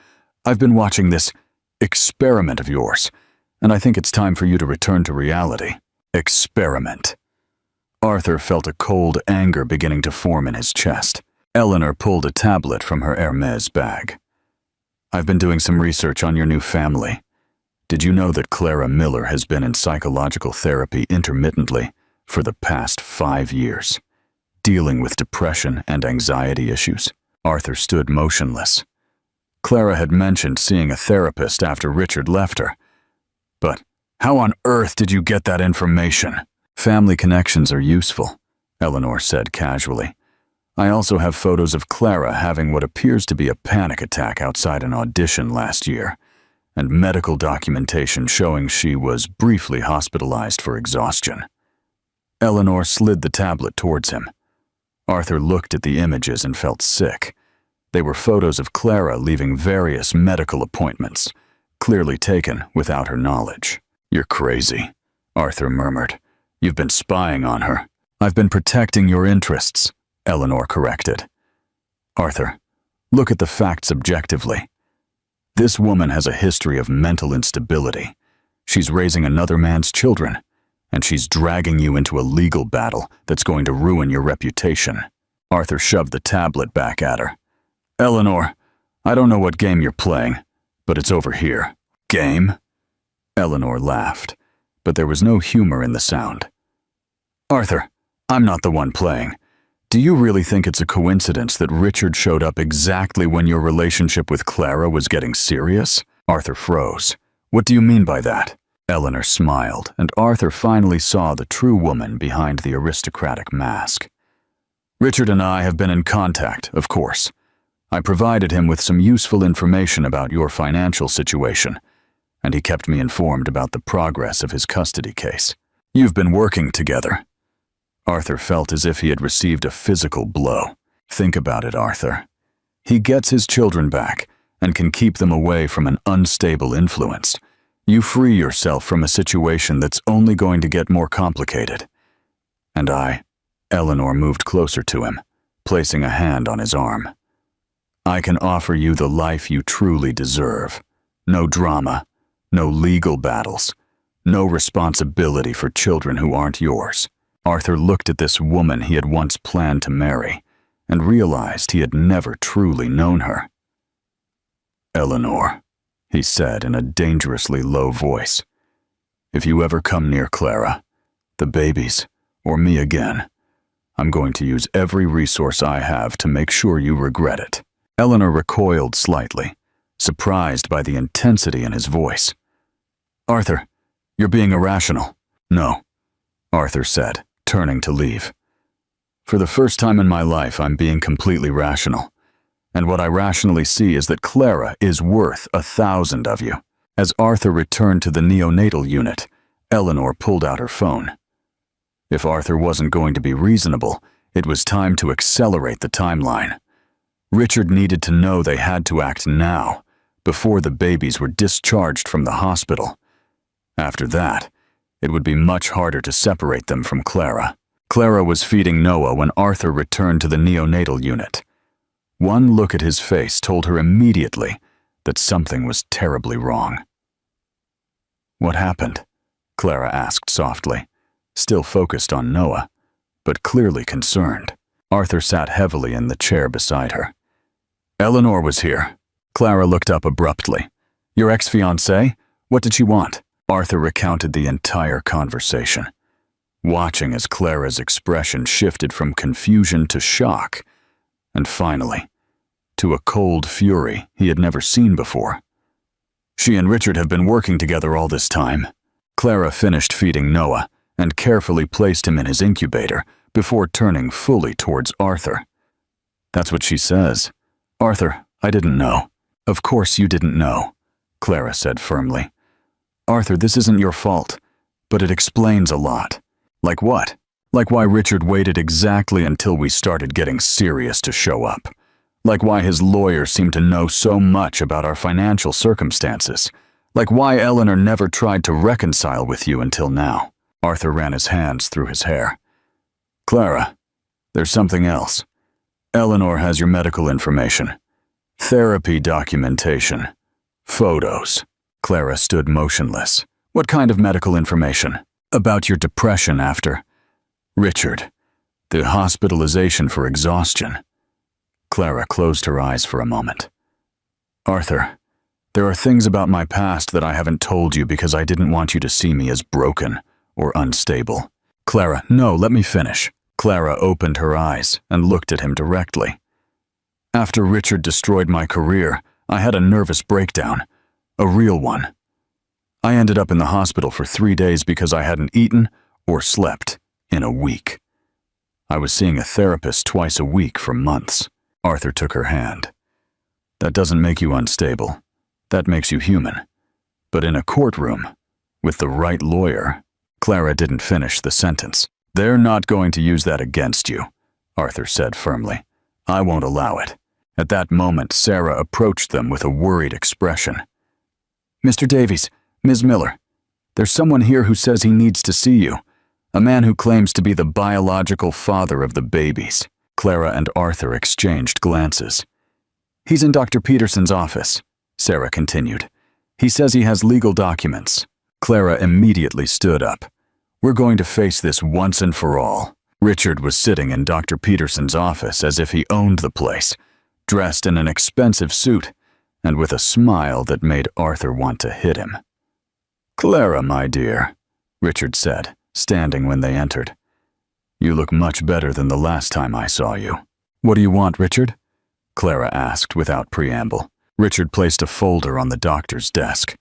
I've been watching this experiment of yours, and I think it's time for you to return to reality. Experiment. Arthur felt a cold anger beginning to form in his chest. Eleanor pulled a tablet from her Hermes bag. I've been doing some research on your new family. Did you know that Clara Miller has been in psychological therapy intermittently for the past 5 years, dealing with depression and anxiety issues? Arthur stood motionless. Clara had mentioned seeing a therapist after Richard left her. But how on earth did you get that information? Family connections are useful, Eleanor said casually. I also have photos of Clara having what appears to be a panic attack outside an audition last year, and medical documentation showing she was briefly hospitalized for exhaustion. Eleanor slid the tablet towards him. Arthur looked at the images and felt sick. They were photos of Clara leaving various medical appointments, clearly taken without her knowledge. You're crazy, Arthur murmured. You've been spying on her. I've been protecting your interests, Eleanor corrected. Arthur, look at the facts objectively. This woman has a history of mental instability. She's raising another man's children, and she's dragging you into a legal battle that's going to ruin your reputation. Arthur shoved the tablet back at her. Eleanor, I don't know what game you're playing, but it's over here. Game? Eleanor laughed, but there was no humor in the sound. Arthur, I'm not the one playing. Do you really think it's a coincidence that Richard showed up exactly when your relationship with Clara was getting serious? Arthur froze. What do you mean by that? Eleanor smiled, and Arthur finally saw the true woman behind the aristocratic mask. Richard and I have been in contact, of course. I provided him with some useful information about your financial situation, and he kept me informed about the progress of his custody case. You've been working together. Arthur felt as if he had received a physical blow. Think about it, Arthur. He gets his children back and can keep them away from an unstable influence. You free yourself from a situation that's only going to get more complicated. And Eleanor moved closer to him, placing a hand on his arm. I can offer you the life you truly deserve. No drama, no legal battles, no responsibility for children who aren't yours. Arthur looked at this woman he had once planned to marry and realized he had never truly known her. Eleanor, he said in a dangerously low voice, if you ever come near Clara, the babies, or me again, I'm going to use every resource I have to make sure you regret it. Eleanor recoiled slightly, surprised by the intensity in his voice. Arthur, you're being irrational. No, Arthur said, turning to leave. For the first time in my life, I'm being completely rational. And what I rationally see is that Clara is worth 1,000 of you. As Arthur returned to the neonatal unit, Eleanor pulled out her phone. If Arthur wasn't going to be reasonable, it was time to accelerate the timeline. Richard needed to know they had to act now, before the babies were discharged from the hospital. After that, it would be much harder to separate them from Clara. Clara was feeding Noah when Arthur returned to the neonatal unit. One look at his face told her immediately that something was terribly wrong. "What happened?" Clara asked softly, still focused on Noah, but clearly concerned. Arthur sat heavily in the chair beside her. "Eleanor was here." Clara looked up abruptly. "Your ex-fiancée? What did she want?" Arthur recounted the entire conversation, watching as Clara's expression shifted from confusion to shock, and finally, to a cold fury he had never seen before. "She and Richard have been working together all this time." Clara finished feeding Noah and carefully placed him in his incubator before turning fully towards Arthur. "That's what she says. Arthur, I didn't know." "Of course you didn't know," Clara said firmly. "Arthur, this isn't your fault, but it explains a lot." "Like what?" "Like why Richard waited exactly until we started getting serious to show up. Like why his lawyer seemed to know so much about our financial circumstances. Like why Eleanor never tried to reconcile with you until now." Arthur ran his hands through his hair. "Clara, there's something else. Eleanor has your medical information. Therapy documentation. Photos." Clara stood motionless. "What kind of medical information?" "About your depression after Richard. The hospitalization for exhaustion." Clara closed her eyes for a moment. "Arthur, there are things about my past that I haven't told you because I didn't want you to see me as broken or unstable." "Clara, no, let me finish." Clara opened her eyes and looked at him directly. "After Richard destroyed my career, I had a nervous breakdown, a real one. I ended up in the hospital for 3 days because I hadn't eaten or slept in a week. I was seeing a therapist twice a week for months." Arthur took her hand. "That doesn't make you unstable. That makes you human. But in a courtroom, with the right lawyer..." Clara didn't finish the sentence. "They're not going to use that against you," Arthur said firmly. "I won't allow it." At that moment, Sarah approached them with a worried expression. "Mr. Davies, Ms. Miller, there's someone here who says he needs to see you. A man who claims to be the biological father of the babies." Clara and Arthur exchanged glances. "He's in Dr. Peterson's office," Sarah continued. "He says he has legal documents." Clara immediately stood up. "We're going to face this once and for all." Richard was sitting in Dr. Peterson's office as if he owned the place, dressed in an expensive suit, and with a smile that made Arthur want to hit him. "Clara, my dear," Richard said, standing when they entered. "You look much better than the last time I saw you." "What do you want, Richard?" Clara asked without preamble. Richard placed a folder on the doctor's desk.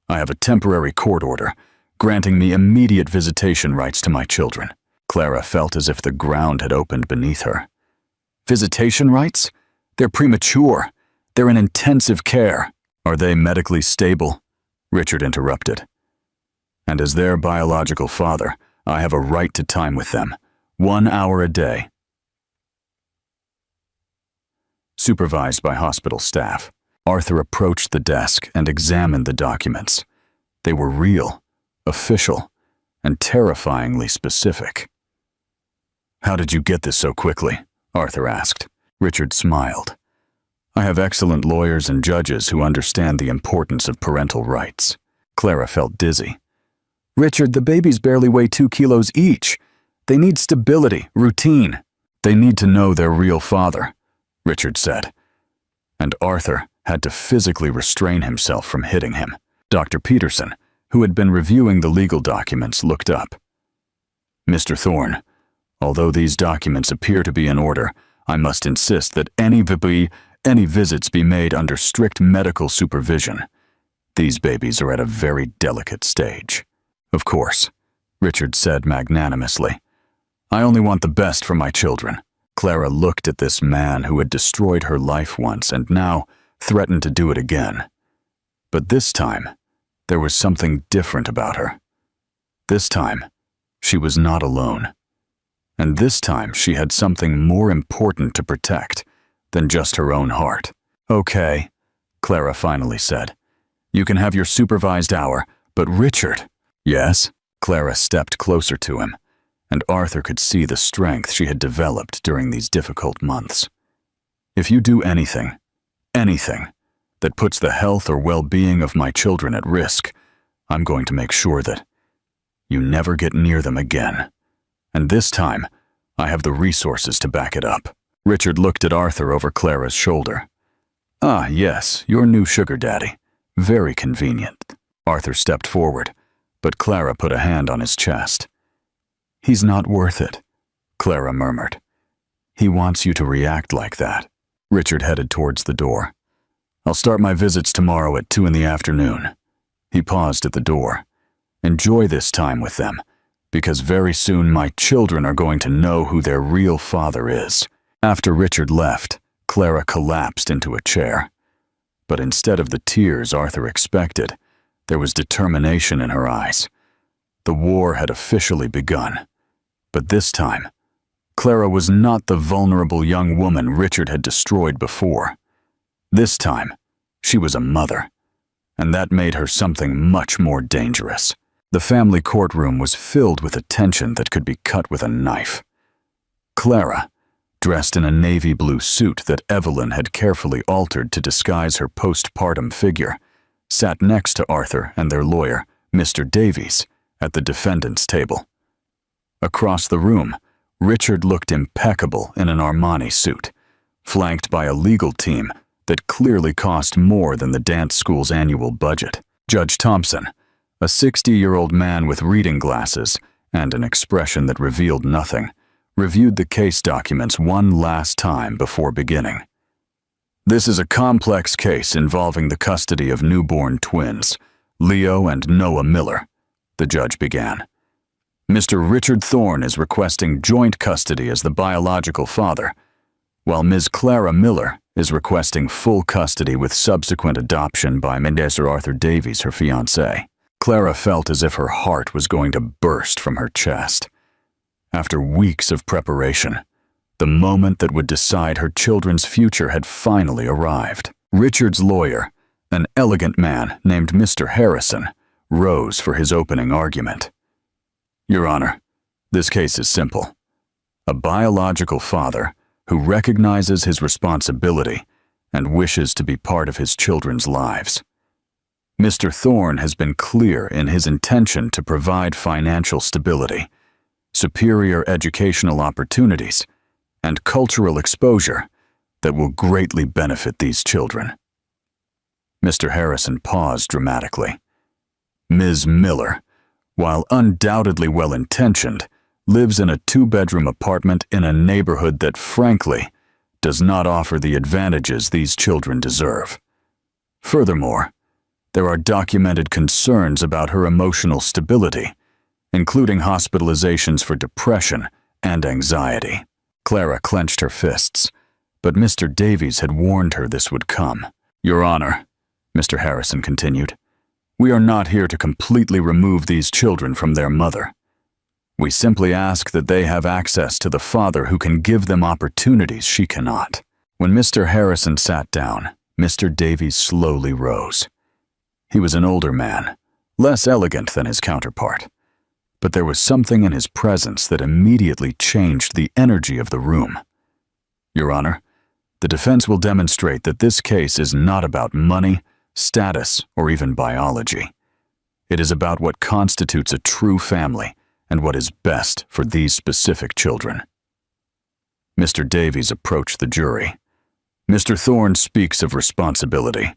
"I have a temporary court order, granting me immediate visitation rights to my children." Clara felt as if the ground had opened beneath her. "Visitation rights? They're premature. They're in intensive care." "Are they medically stable?" Richard interrupted. "And as their biological father, I have a right to time with them, 1 hour a day." Supervised by hospital staff, Arthur approached the desk and examined the documents. They were real, official, and terrifyingly specific. "How did you get this so quickly?" Arthur asked. Richard smiled. "I have excellent lawyers and judges who understand the importance of parental rights." Clara felt dizzy. "Richard, the babies barely weigh 2 kilos each. They need stability, routine." "They need to know their real father," Richard said. And Arthur had to physically restrain himself from hitting him. Dr. Peterson, who had been reviewing the legal documents, looked up. "Mr. Thorne, although these documents appear to be in order, I must insist that any visits be made under strict medical supervision. These babies are at a very delicate stage." "Of course," Richard said magnanimously. "I only want the best for my children." Clara looked at this man who had destroyed her life once and now threatened to do it again. But this time, there was something different about her. This time, she was not alone. And this time, she had something more important to protect than just her own heart. "Okay," Clara finally said. "You can have your supervised hour, but Richard—" "Yes?" Clara stepped closer to him, and Arthur could see the strength she had developed during these difficult months. "If you do anything that puts the health or well-being of my children at risk, I'm going to make sure that you never get near them again. And this time, I have the resources to back it up." Richard looked at Arthur over Clara's shoulder. "Ah, yes, your new sugar daddy. Very convenient." Arthur stepped forward, but Clara put a hand on his chest. "He's not worth it," Clara murmured. "He wants you to react like that." Richard headed towards the door. "I'll start my visits tomorrow at 2 in the afternoon. He paused at the door. "Enjoy this time with them, because very soon my children are going to know who their real father is." After Richard left, Clara collapsed into a chair. But instead of the tears Arthur expected, there was determination in her eyes. The war had officially begun. But this time, Clara was not the vulnerable young woman Richard had destroyed before. This time, she was a mother, and that made her something much more dangerous. The family courtroom was filled with a tension that could be cut with a knife. Clara, dressed in a navy blue suit that Evelyn had carefully altered to disguise her postpartum figure, sat next to Arthur and their lawyer, Mr. Davies, at the defendant's table. Across the room, Richard looked impeccable in an Armani suit, flanked by a legal team that clearly cost more than the dance school's annual budget. Judge Thompson, a 60-year-old man with reading glasses and an expression that revealed nothing, reviewed the case documents one last time before beginning. "This is a complex case involving the custody of newborn twins, Leo and Noah Miller," the judge began. "Mr. Richard Thorne is requesting joint custody as the biological father, while Ms. Clara Miller is requesting full custody with subsequent adoption by Mr. Arthur Davies, her fiancé." Clara felt as if her heart was going to burst from her chest. After weeks of preparation, the moment that would decide her children's future had finally arrived. Richard's lawyer, an elegant man named Mr. Harrison, rose for his opening argument. "Your Honor, this case is simple. A biological father who recognizes his responsibility and wishes to be part of his children's lives. Mr. Thorne has been clear in his intention to provide financial stability, superior educational opportunities, and cultural exposure that will greatly benefit these children." Mr. Harrison paused dramatically. "Ms. Miller, while undoubtedly well-intentioned, lives in a 2-bedroom apartment in a neighborhood that, frankly, does not offer the advantages these children deserve. Furthermore, there are documented concerns about her emotional stability, including hospitalizations for depression and anxiety." Clara clenched her fists, but Mr. Davies had warned her this would come. "Your Honor," Mr. Harrison continued, "we are not here to completely remove these children from their mother. We simply ask that they have access to the father who can give them opportunities she cannot." When Mr. Harrison sat down, Mr. Davies slowly rose. He was an older man, less elegant than his counterpart, but there was something in his presence that immediately changed the energy of the room. "Your Honor, the defense will demonstrate that this case is not about money, status, or even biology. It is about what constitutes a true family and what is best for these specific children." Mr. Davies approached the jury. "Mr. Thorne speaks of responsibility,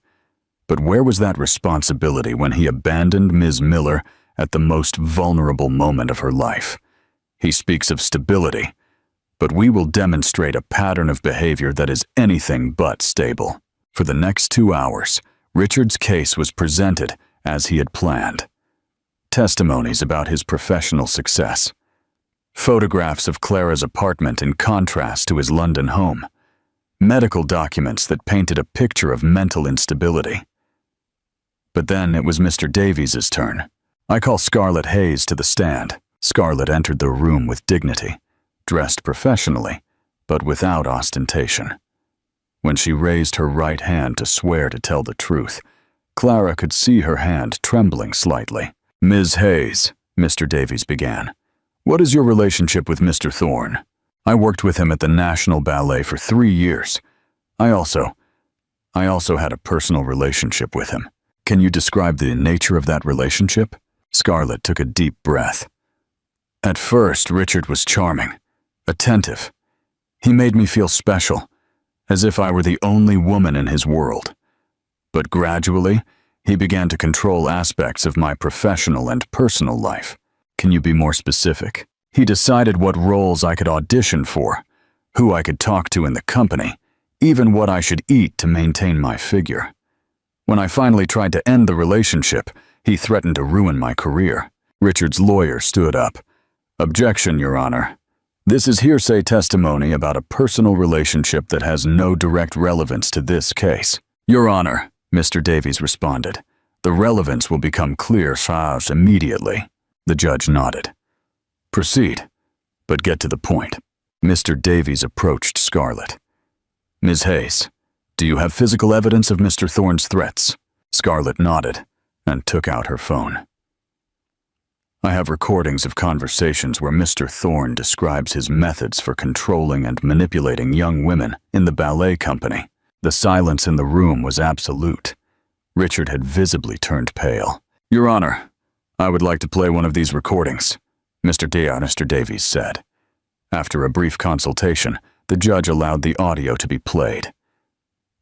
but where was that responsibility when he abandoned Ms. Miller at the most vulnerable moment of her life? He speaks of stability, but we will demonstrate a pattern of behavior that is anything but stable." For the next 2 hours, Richard's case was presented as he had planned. Testimonies about his professional success, photographs of Clara's apartment in contrast to his London home, medical documents that painted a picture of mental instability. But then it was Mr. Davies' turn. "I call Scarlett Hayes to the stand." Scarlett entered the room with dignity, dressed professionally, but without ostentation. When she raised her right hand to swear to tell the truth, Clara could see her hand trembling slightly. "Ms. Hayes," Mr. Davies began, "what is your relationship with Mr. Thorne? I worked with him at the National Ballet for 3 years. I also had a personal relationship with him. Can you describe the nature of that relationship?" Scarlett took a deep breath. "At first, Richard was charming, attentive. He made me feel special, as if I were the only woman in his world. But gradually, he began to control aspects of my professional and personal life. Can you be more specific? He decided what roles I could audition for, who I could talk to in the company, even what I should eat to maintain my figure. When I finally tried to end the relationship, he threatened to ruin my career." Richard's lawyer stood up. "Objection, Your Honor. This is hearsay testimony about a personal relationship that has no direct relevance to this case." "Your Honor," Mr. Davies responded, "the relevance will become clear fast immediately." The judge nodded. "Proceed, but get to the point." Mr. Davies approached Scarlett. "Ms. Hayes, do you have physical evidence of Mr. Thorne's threats?" Scarlett nodded and took out her phone. "I have recordings of conversations where Mr. Thorne describes his methods for controlling and manipulating young women in the ballet company." The silence in the room was absolute. Richard had visibly turned pale. "Your Honor, I would like to play one of these recordings," Mr. Davies said. After a brief consultation, the judge allowed the audio to be played.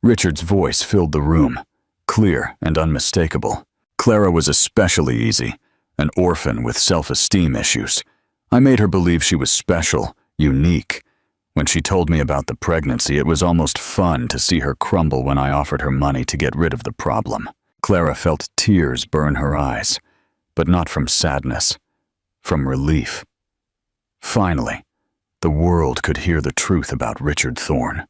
Richard's voice filled the room, clear and unmistakable. "Clara was especially easy, an orphan with self-esteem issues. I made her believe she was special, unique. When she told me about the pregnancy, it was almost fun to see her crumble when I offered her money to get rid of the problem." Clara felt tears burn her eyes, but not from sadness, from relief. Finally, the world could hear the truth about Richard Thorne.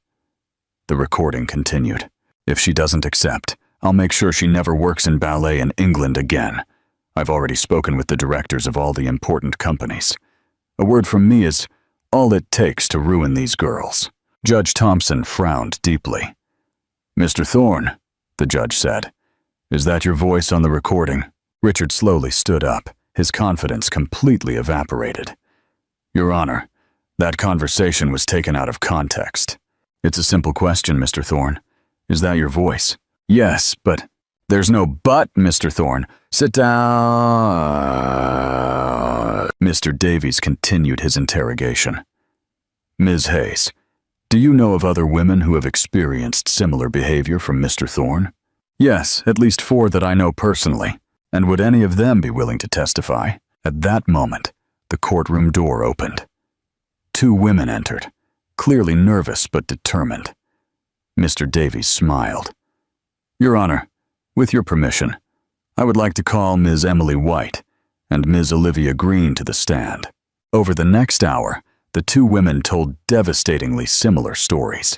The recording continued. "If she doesn't accept, I'll make sure she never works in ballet in England again. I've already spoken with the directors of all the important companies. A word from me is all it takes to ruin these girls." Judge Thompson frowned deeply. "Mr. Thorne," the judge said, "is that your voice on the recording?" Richard slowly stood up, his confidence completely evaporated. "Your Honor, that conversation was taken out of context." "It's a simple question, Mr. Thorne. Is that your voice?" "Yes, but—" "There's no but, Mr. Thorne. Sit down." Mr. Davies continued his interrogation. "Ms. Hayes, do you know of other women who have experienced similar behavior from Mr. Thorne?" "Yes, at least 4 that I know personally. And would any of them be willing to testify?" At that moment, the courtroom door opened. 2 women entered, clearly nervous but determined. Mr. Davies smiled. "Your Honor, with your permission, I would like to call Ms. Emily White and Ms. Olivia Green to the stand." Over the next hour, the 2 women told devastatingly similar stories.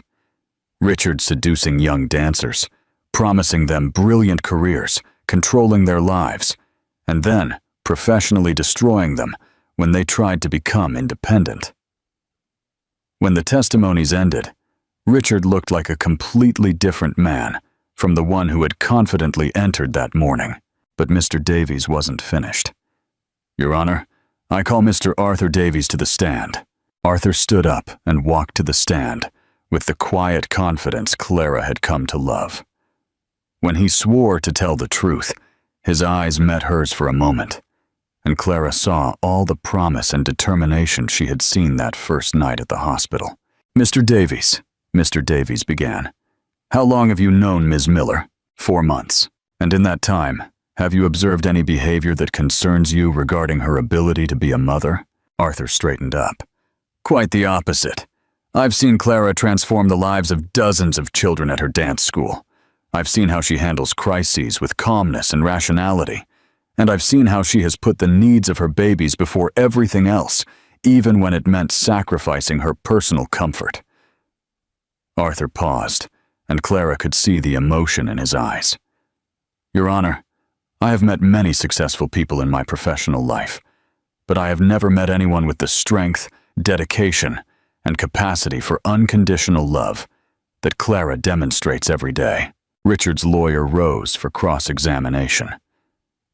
Richard seducing young dancers, promising them brilliant careers, controlling their lives, and then professionally destroying them when they tried to become independent. When the testimonies ended, Richard looked like a completely different man from the one who had confidently entered that morning. But Mr. Davies wasn't finished. "Your Honor, I call Mr. Arthur Davies to the stand." Arthur stood up and walked to the stand with the quiet confidence Clara had come to love. When he swore to tell the truth, his eyes met hers for a moment, and Clara saw all the promise and determination she had seen that first night at the hospital. "Mr. Davies," Mr. Davies began, "how long have you known Ms. Miller?" 4 months. "And in that time, have you observed any behavior that concerns you regarding her ability to be a mother?" Arthur straightened up. "Quite the opposite. I've seen Clara transform the lives of dozens of children at her dance school. I've seen how she handles crises with calmness and rationality, and I've seen how she has put the needs of her babies before everything else, even when it meant sacrificing her personal comfort." Arthur paused, and Clara could see the emotion in his eyes. "Your Honor, I have met many successful people in my professional life, but I have never met anyone with the strength, dedication, and capacity for unconditional love that Clara demonstrates every day. Richard's lawyer rose for cross-examination.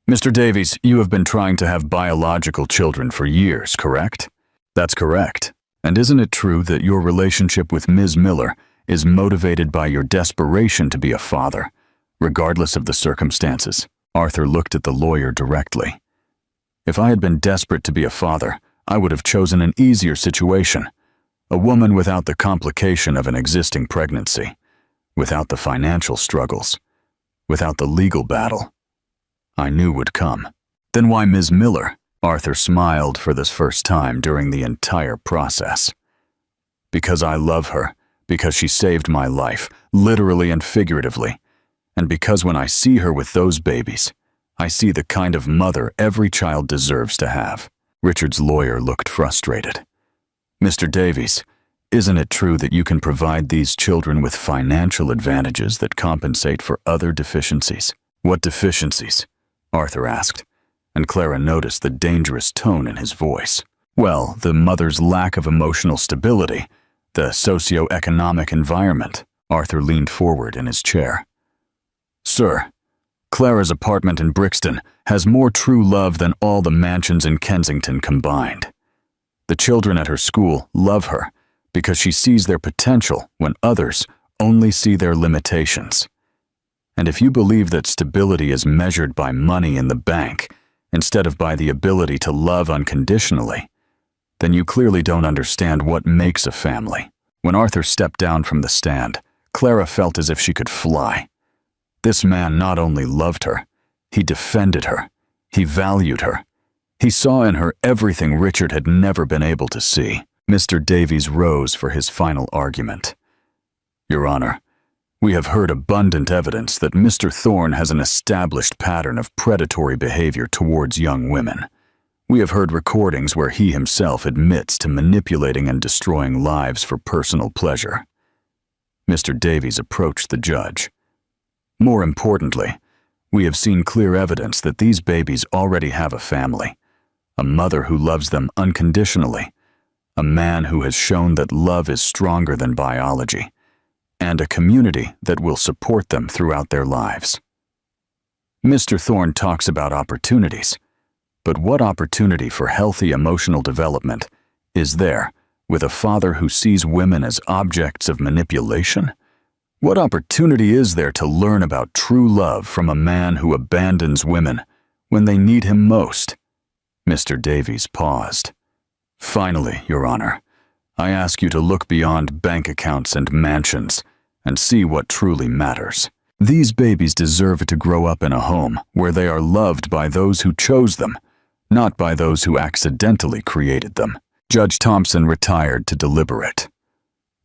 Mr. Davies, you have been trying to have biological children for years, correct? That's correct. And isn't it true that your relationship with Ms. Miller is motivated by your desperation to be a father, regardless of the circumstances? Arthur looked at the lawyer directly. If I had been desperate to be a father, I would have chosen an easier situation. A woman without the complication of an existing pregnancy, without the financial struggles, without the legal battle I knew would come. Then why Ms. Miller? Arthur smiled for the first time during the entire process. Because I love her, because she saved my life, literally and figuratively, and because when I see her with those babies, I see the kind of mother every child deserves to have. Richard's lawyer looked frustrated. Mr. Davies, isn't it true that you can provide these children with financial advantages that compensate for other deficiencies? What deficiencies? Arthur asked, and Clara noticed the dangerous tone in his voice. Well, the mother's lack of emotional stability, the socio-economic environment. Arthur leaned forward in his chair. Sir, Clara's apartment in Brixton has more true love than all the mansions in Kensington combined. The children at her school love her because she sees their potential when others only see their limitations. And if you believe that stability is measured by money in the bank instead of by the ability to love unconditionally, then you clearly don't understand what makes a family. When Arthur stepped down from the stand, Clara felt as if she could fly. This man not only loved her, he defended her, he valued her. He saw in her everything Richard had never been able to see. Mr. Davies rose for his final argument. Your Honor, we have heard abundant evidence that Mr. Thorne has an established pattern of predatory behavior towards young women. We have heard recordings where he himself admits to manipulating and destroying lives for personal pleasure. Mr. Davies approached the judge. More importantly, we have seen clear evidence that these babies already have a family, a mother who loves them unconditionally, a man who has shown that love is stronger than biology, and a community that will support them throughout their lives. Mr. Thorne talks about opportunities, but what opportunity for healthy emotional development is there with a father who sees women as objects of manipulation? What opportunity is there to learn about true love from a man who abandons women when they need him most? Mr. Davies paused. Finally, Your Honor, I ask you to look beyond bank accounts and mansions and see what truly matters. These babies deserve to grow up in a home where they are loved by those who chose them, not by those who accidentally created them. Judge Thompson retired to deliberate.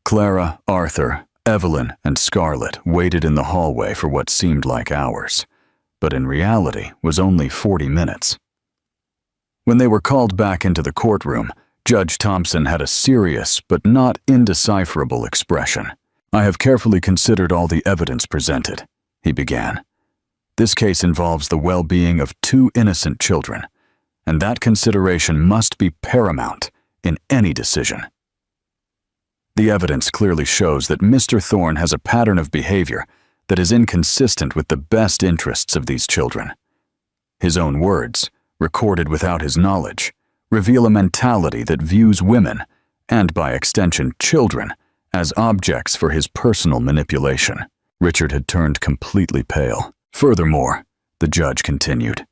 Clara, Arthur, Evelyn, and Scarlett waited in the hallway for what seemed like hours, but in reality was only 40 minutes. When they were called back into the courtroom, Judge Thompson had a serious but not indecipherable expression. I have carefully considered all the evidence presented, he began. This case involves the well-being of two innocent children, and that consideration must be paramount in any decision. The evidence clearly shows that Mr. Thorne has a pattern of behavior that is inconsistent with the best interests of these children. His own words, recorded without his knowledge, reveal a mentality that views women, and by extension children, as objects for his personal manipulation. Richard had turned completely pale. Furthermore, the judge continued,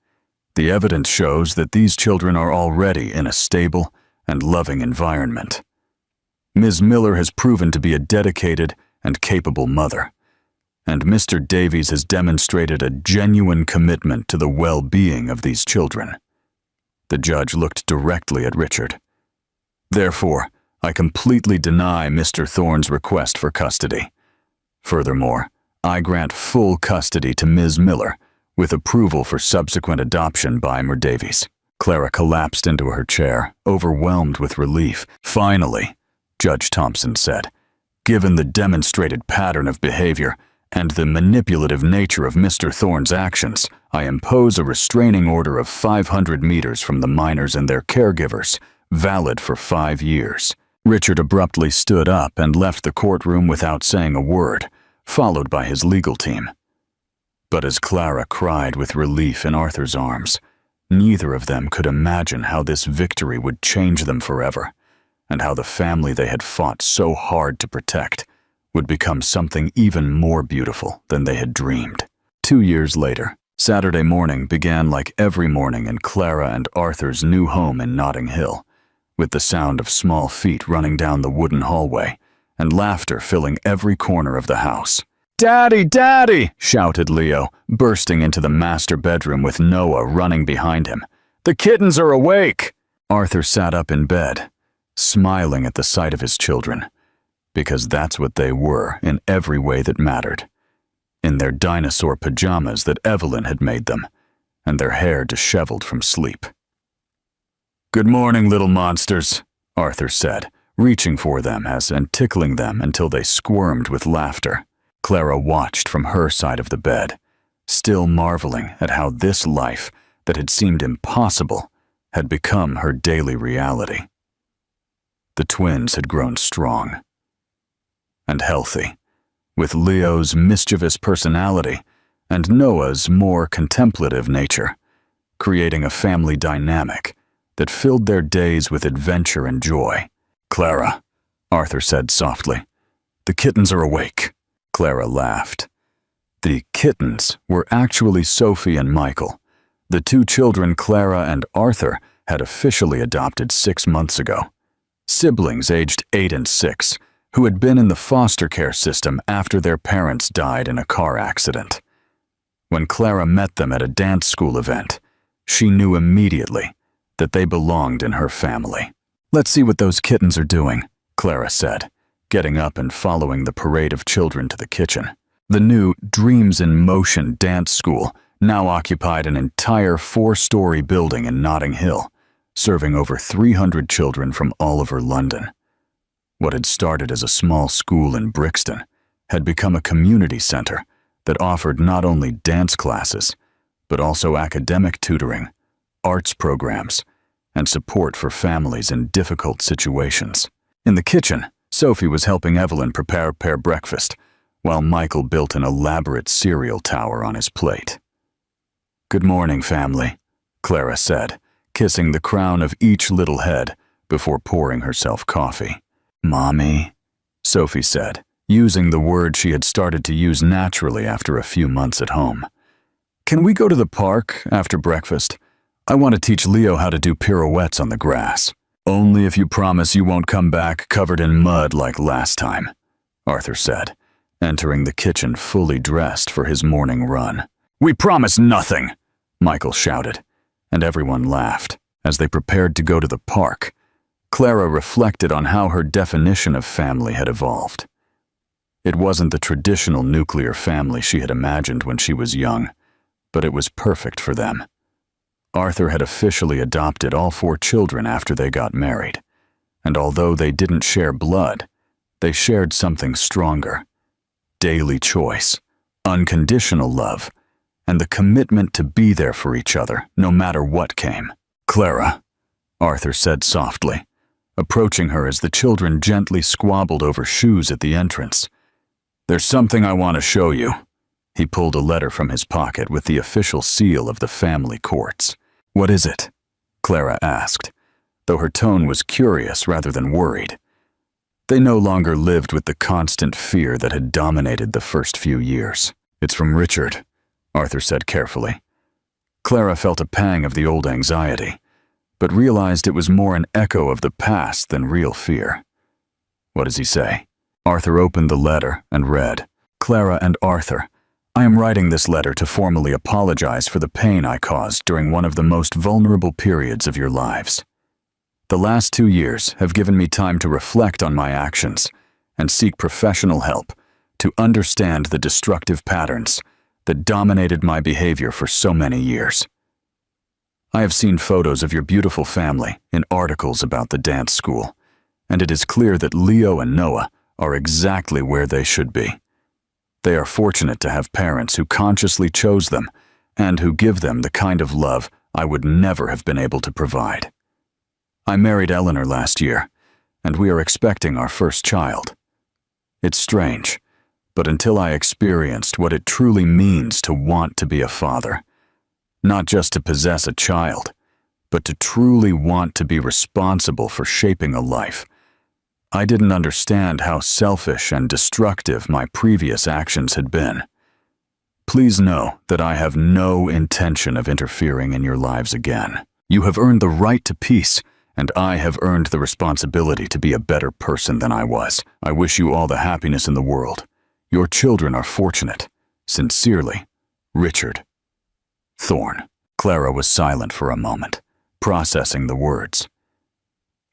the evidence shows that these children are already in a stable and loving environment. Ms. Miller has proven to be a dedicated and capable mother, and Mr. Davies has demonstrated a genuine commitment to the well-being of these children. The judge looked directly at Richard. Therefore, I completely deny Mr. Thorne's request for custody. Furthermore, I grant full custody to Ms. Miller, with approval for subsequent adoption by Mr. Davies. Clara collapsed into her chair, overwhelmed with relief. Finally, Judge Thompson said, given the demonstrated pattern of behavior and the manipulative nature of Mr. Thorne's actions, I impose a restraining order of 500 meters from the minors and their caregivers, valid for 5 years. Richard abruptly stood up and left the courtroom without saying a word, followed by his legal team. But as Clara cried with relief in Arthur's arms, neither of them could imagine how this victory would change them forever, and how the family they had fought so hard to protect would become something even more beautiful than they had dreamed. 2 years later, Saturday morning began like every morning in Clara and Arthur's new home in Notting Hill, with the sound of small feet running down the wooden hallway and laughter filling every corner of the house. "Daddy, Daddy!" shouted Leo, bursting into the master bedroom with Noah running behind him. "The kittens are awake!" Arthur sat up in bed, smiling at the sight of his children, because that's what they were in every way that mattered. In their dinosaur pajamas that Evelyn had made them, and their hair disheveled from sleep. "Good morning, little monsters," Arthur said, reaching for them and tickling them until they squirmed with laughter. Clara watched from her side of the bed, still marveling at how this life that had seemed impossible had become her daily reality. The twins had grown strong and healthy, with Leo's mischievous personality and Noah's more contemplative nature, creating a family dynamic that filled their days with adventure and joy. "Clara," Arthur said softly, "the kittens are awake." Clara laughed. The kittens were actually Sophie and Michael, the two children Clara and Arthur had officially adopted 6 months ago. Siblings aged 8 and 6, who had been in the foster care system after their parents died in a car accident. When Clara met them at a dance school event, she knew immediately that they belonged in her family. "Let's see what those kittens are doing," Clara said, getting up and following the parade of children to the kitchen. The new Dreams in Motion dance school now occupied an entire 4-story building in Notting Hill, serving over 300 children from all over London. What had started as a small school in Brixton had become a community center that offered not only dance classes, but also academic tutoring, arts programs, and support for families in difficult situations. In the kitchen, Sophie was helping Evelyn prepare breakfast, while Michael built an elaborate cereal tower on his plate. "Good morning, family," Clara said, kissing the crown of each little head before pouring herself coffee. "Mommy," Sophie said, using the word she had started to use naturally after a few months at home. "Can we go to the park after breakfast? I want to teach Leo how to do pirouettes on the grass." "Only if you promise you won't come back covered in mud like last time," Arthur said, entering the kitchen fully dressed for his morning run. "We promise nothing," Michael shouted, and everyone laughed. As they prepared to go to the park, Clara reflected on how her definition of family had evolved. It wasn't the traditional nuclear family she had imagined when she was young, but it was perfect for them. Arthur had officially adopted all 4 children after they got married, and although they didn't share blood, they shared something stronger: daily choice, unconditional love, and the commitment to be there for each other no matter what came. "Clara," Arthur said softly, approaching her as the children gently squabbled over shoes at the entrance. "There's something I want to show you." He pulled a letter from his pocket with the official seal of the family courts. "What is it?" Clara asked, though her tone was curious rather than worried. They no longer lived with the constant fear that had dominated the first few years. "It's from Richard," Arthur said carefully. Clara felt a pang of the old anxiety, but realized it was more an echo of the past than real fear. "What does he say?" Arthur opened the letter and read, "Clara and Arthur, I am writing this letter to formally apologize for the pain I caused during one of the most vulnerable periods of your lives. The last 2 years have given me time to reflect on my actions and seek professional help to understand the destructive patterns that dominated my behavior for so many years. I have seen photos of your beautiful family in articles about the dance school, and it is clear that Leo and Noah are exactly where they should be. They are fortunate to have parents who consciously chose them and who give them the kind of love I would never have been able to provide. I married Eleanor last year, and we are expecting our first child. It's strange, but until I experienced what it truly means to want to be a father, not just to possess a child, but to truly want to be responsible for shaping a life, I didn't understand how selfish and destructive my previous actions had been. Please know that I have no intention of interfering in your lives again. You have earned the right to peace, and I have earned the responsibility to be a better person than I was. I wish you all the happiness in the world. Your children are fortunate. Sincerely, Richard. Thorne. Clara was silent for a moment, processing the words.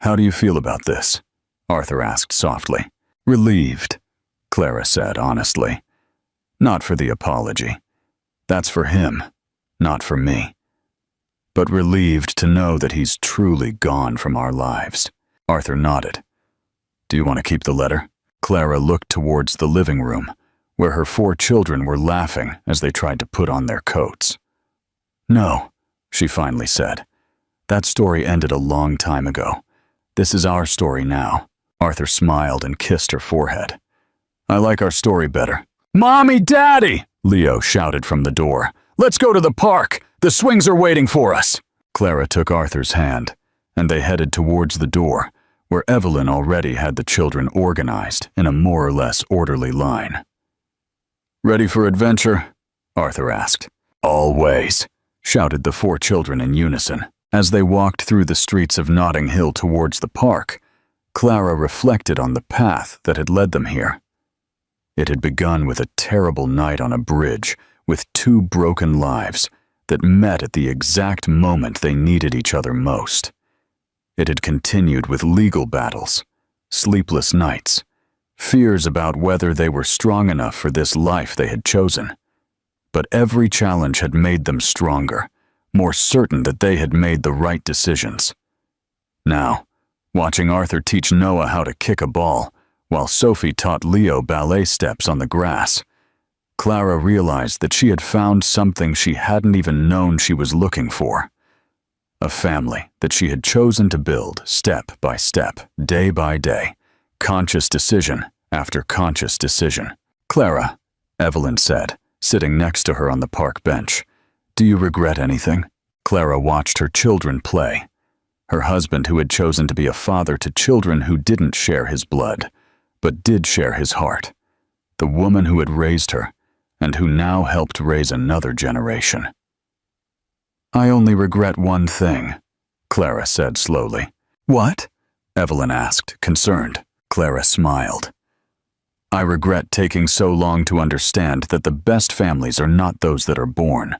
How do you feel about this? Arthur asked softly. Relieved, Clara said honestly. Not for the apology. That's for him, not for me. But relieved to know that he's truly gone from our lives. Arthur nodded. Do you want to keep the letter? Clara looked towards the living room, where her 4 children were laughing as they tried to put on their coats. No, she finally said. That story ended a long time ago. This is our story now. Arthur smiled and kissed her forehead. I like our story better. Mommy, Daddy! Leo shouted from the door. Let's go to the park! The swings are waiting for us! Clara took Arthur's hand, and they headed towards the door, where Evelyn already had the children organized in a more or less orderly line. Ready for adventure? Arthur asked. Always, shouted the 4 children in unison. As they walked through the streets of Notting Hill towards the park, Clara reflected on the path that had led them here. It had begun with a terrible night on a bridge with 2 broken lives that met at the exact moment they needed each other most. It had continued with legal battles, sleepless nights, fears about whether they were strong enough for this life they had chosen. But every challenge had made them stronger, more certain that they had made the right decisions. Now, watching Arthur teach Noah how to kick a ball, while Sophie taught Leo ballet steps on the grass, Clara realized that she had found something she hadn't even known she was looking for. A family that she had chosen to build step by step, day by day, conscious decision after conscious decision. Clara, Evelyn said, sitting next to her on the park bench, do you regret anything? Clara watched her children play. Her husband who had chosen to be a father to children who didn't share his blood, but did share his heart. The woman who had raised her, and who now helped raise another generation. I only regret one thing, Clara said slowly. What? Evelyn asked, concerned. Clara smiled. I regret taking so long to understand that the best families are not those that are born,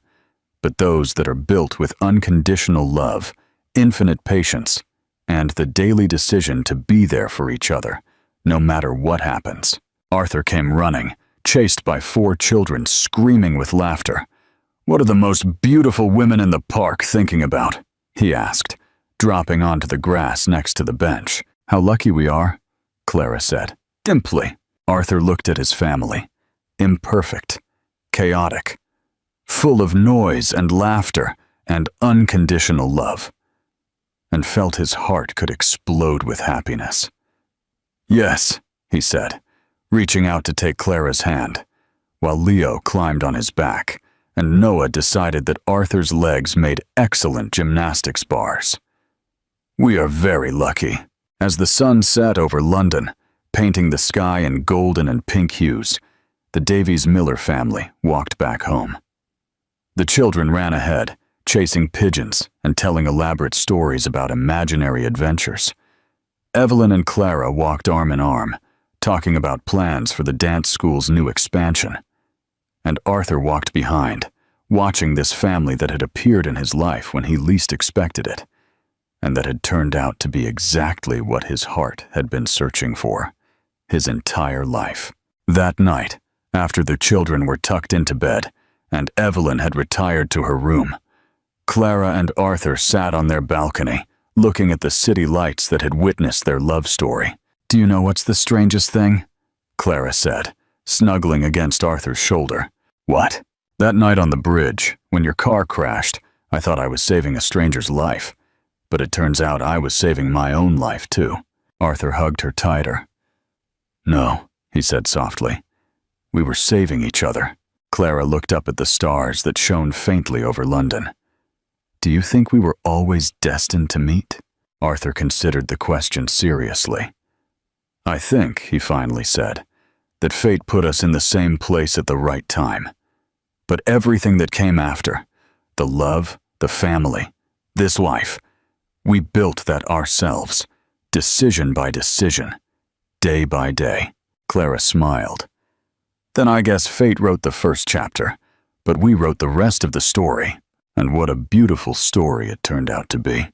but those that are built with unconditional love, infinite patience, and the daily decision to be there for each other, no matter what happens. Arthur came running, chased by 4 children screaming with laughter. What are the most beautiful women in the park thinking about? He asked, dropping onto the grass next to the bench. How lucky we are, Clara said, dimply. Arthur looked at his family, imperfect, chaotic, full of noise and laughter and unconditional love, and felt his heart could explode with happiness. Yes, he said, reaching out to take Clara's hand, while Leo climbed on his back, and Noah decided that Arthur's legs made excellent gymnastics bars. We are very lucky. As the sun set over London, painting the sky in golden and pink hues, the Davies-Miller family walked back home. The children ran ahead, chasing pigeons and telling elaborate stories about imaginary adventures. Evelyn and Clara walked arm in arm, talking about plans for the dance school's new expansion. And Arthur walked behind, watching this family that had appeared in his life when he least expected it, and that had turned out to be exactly what his heart had been searching for, his entire life. That night, after the children were tucked into bed, and Evelyn had retired to her room, Clara and Arthur sat on their balcony, looking at the city lights that had witnessed their love story. Do you know what's the strangest thing? Clara said, snuggling against Arthur's shoulder. What? That night on the bridge, when your car crashed, I thought I was saving a stranger's life. But it turns out I was saving my own life too. Arthur hugged her tighter. No, he said softly. We were saving each other. Clara looked up at the stars that shone faintly over London. Do you think we were always destined to meet? Arthur considered the question seriously. I think, he finally said, that fate put us in the same place at the right time. But everything that came after, the love, the family, this life, we built that ourselves, decision by decision, day by day. Clara smiled. Then I guess fate wrote the first chapter, but we wrote the rest of the story. And what a beautiful story it turned out to be,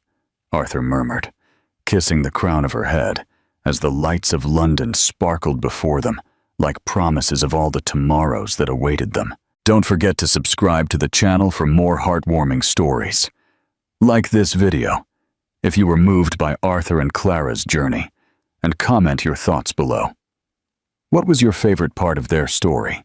Arthur murmured, kissing the crown of her head as the lights of London sparkled before them like promises of all the tomorrows that awaited them. Don't forget to subscribe to the channel for more heartwarming stories. Like this video if you were moved by Arthur and Clara's journey, and comment your thoughts below. What was your favorite part of their story?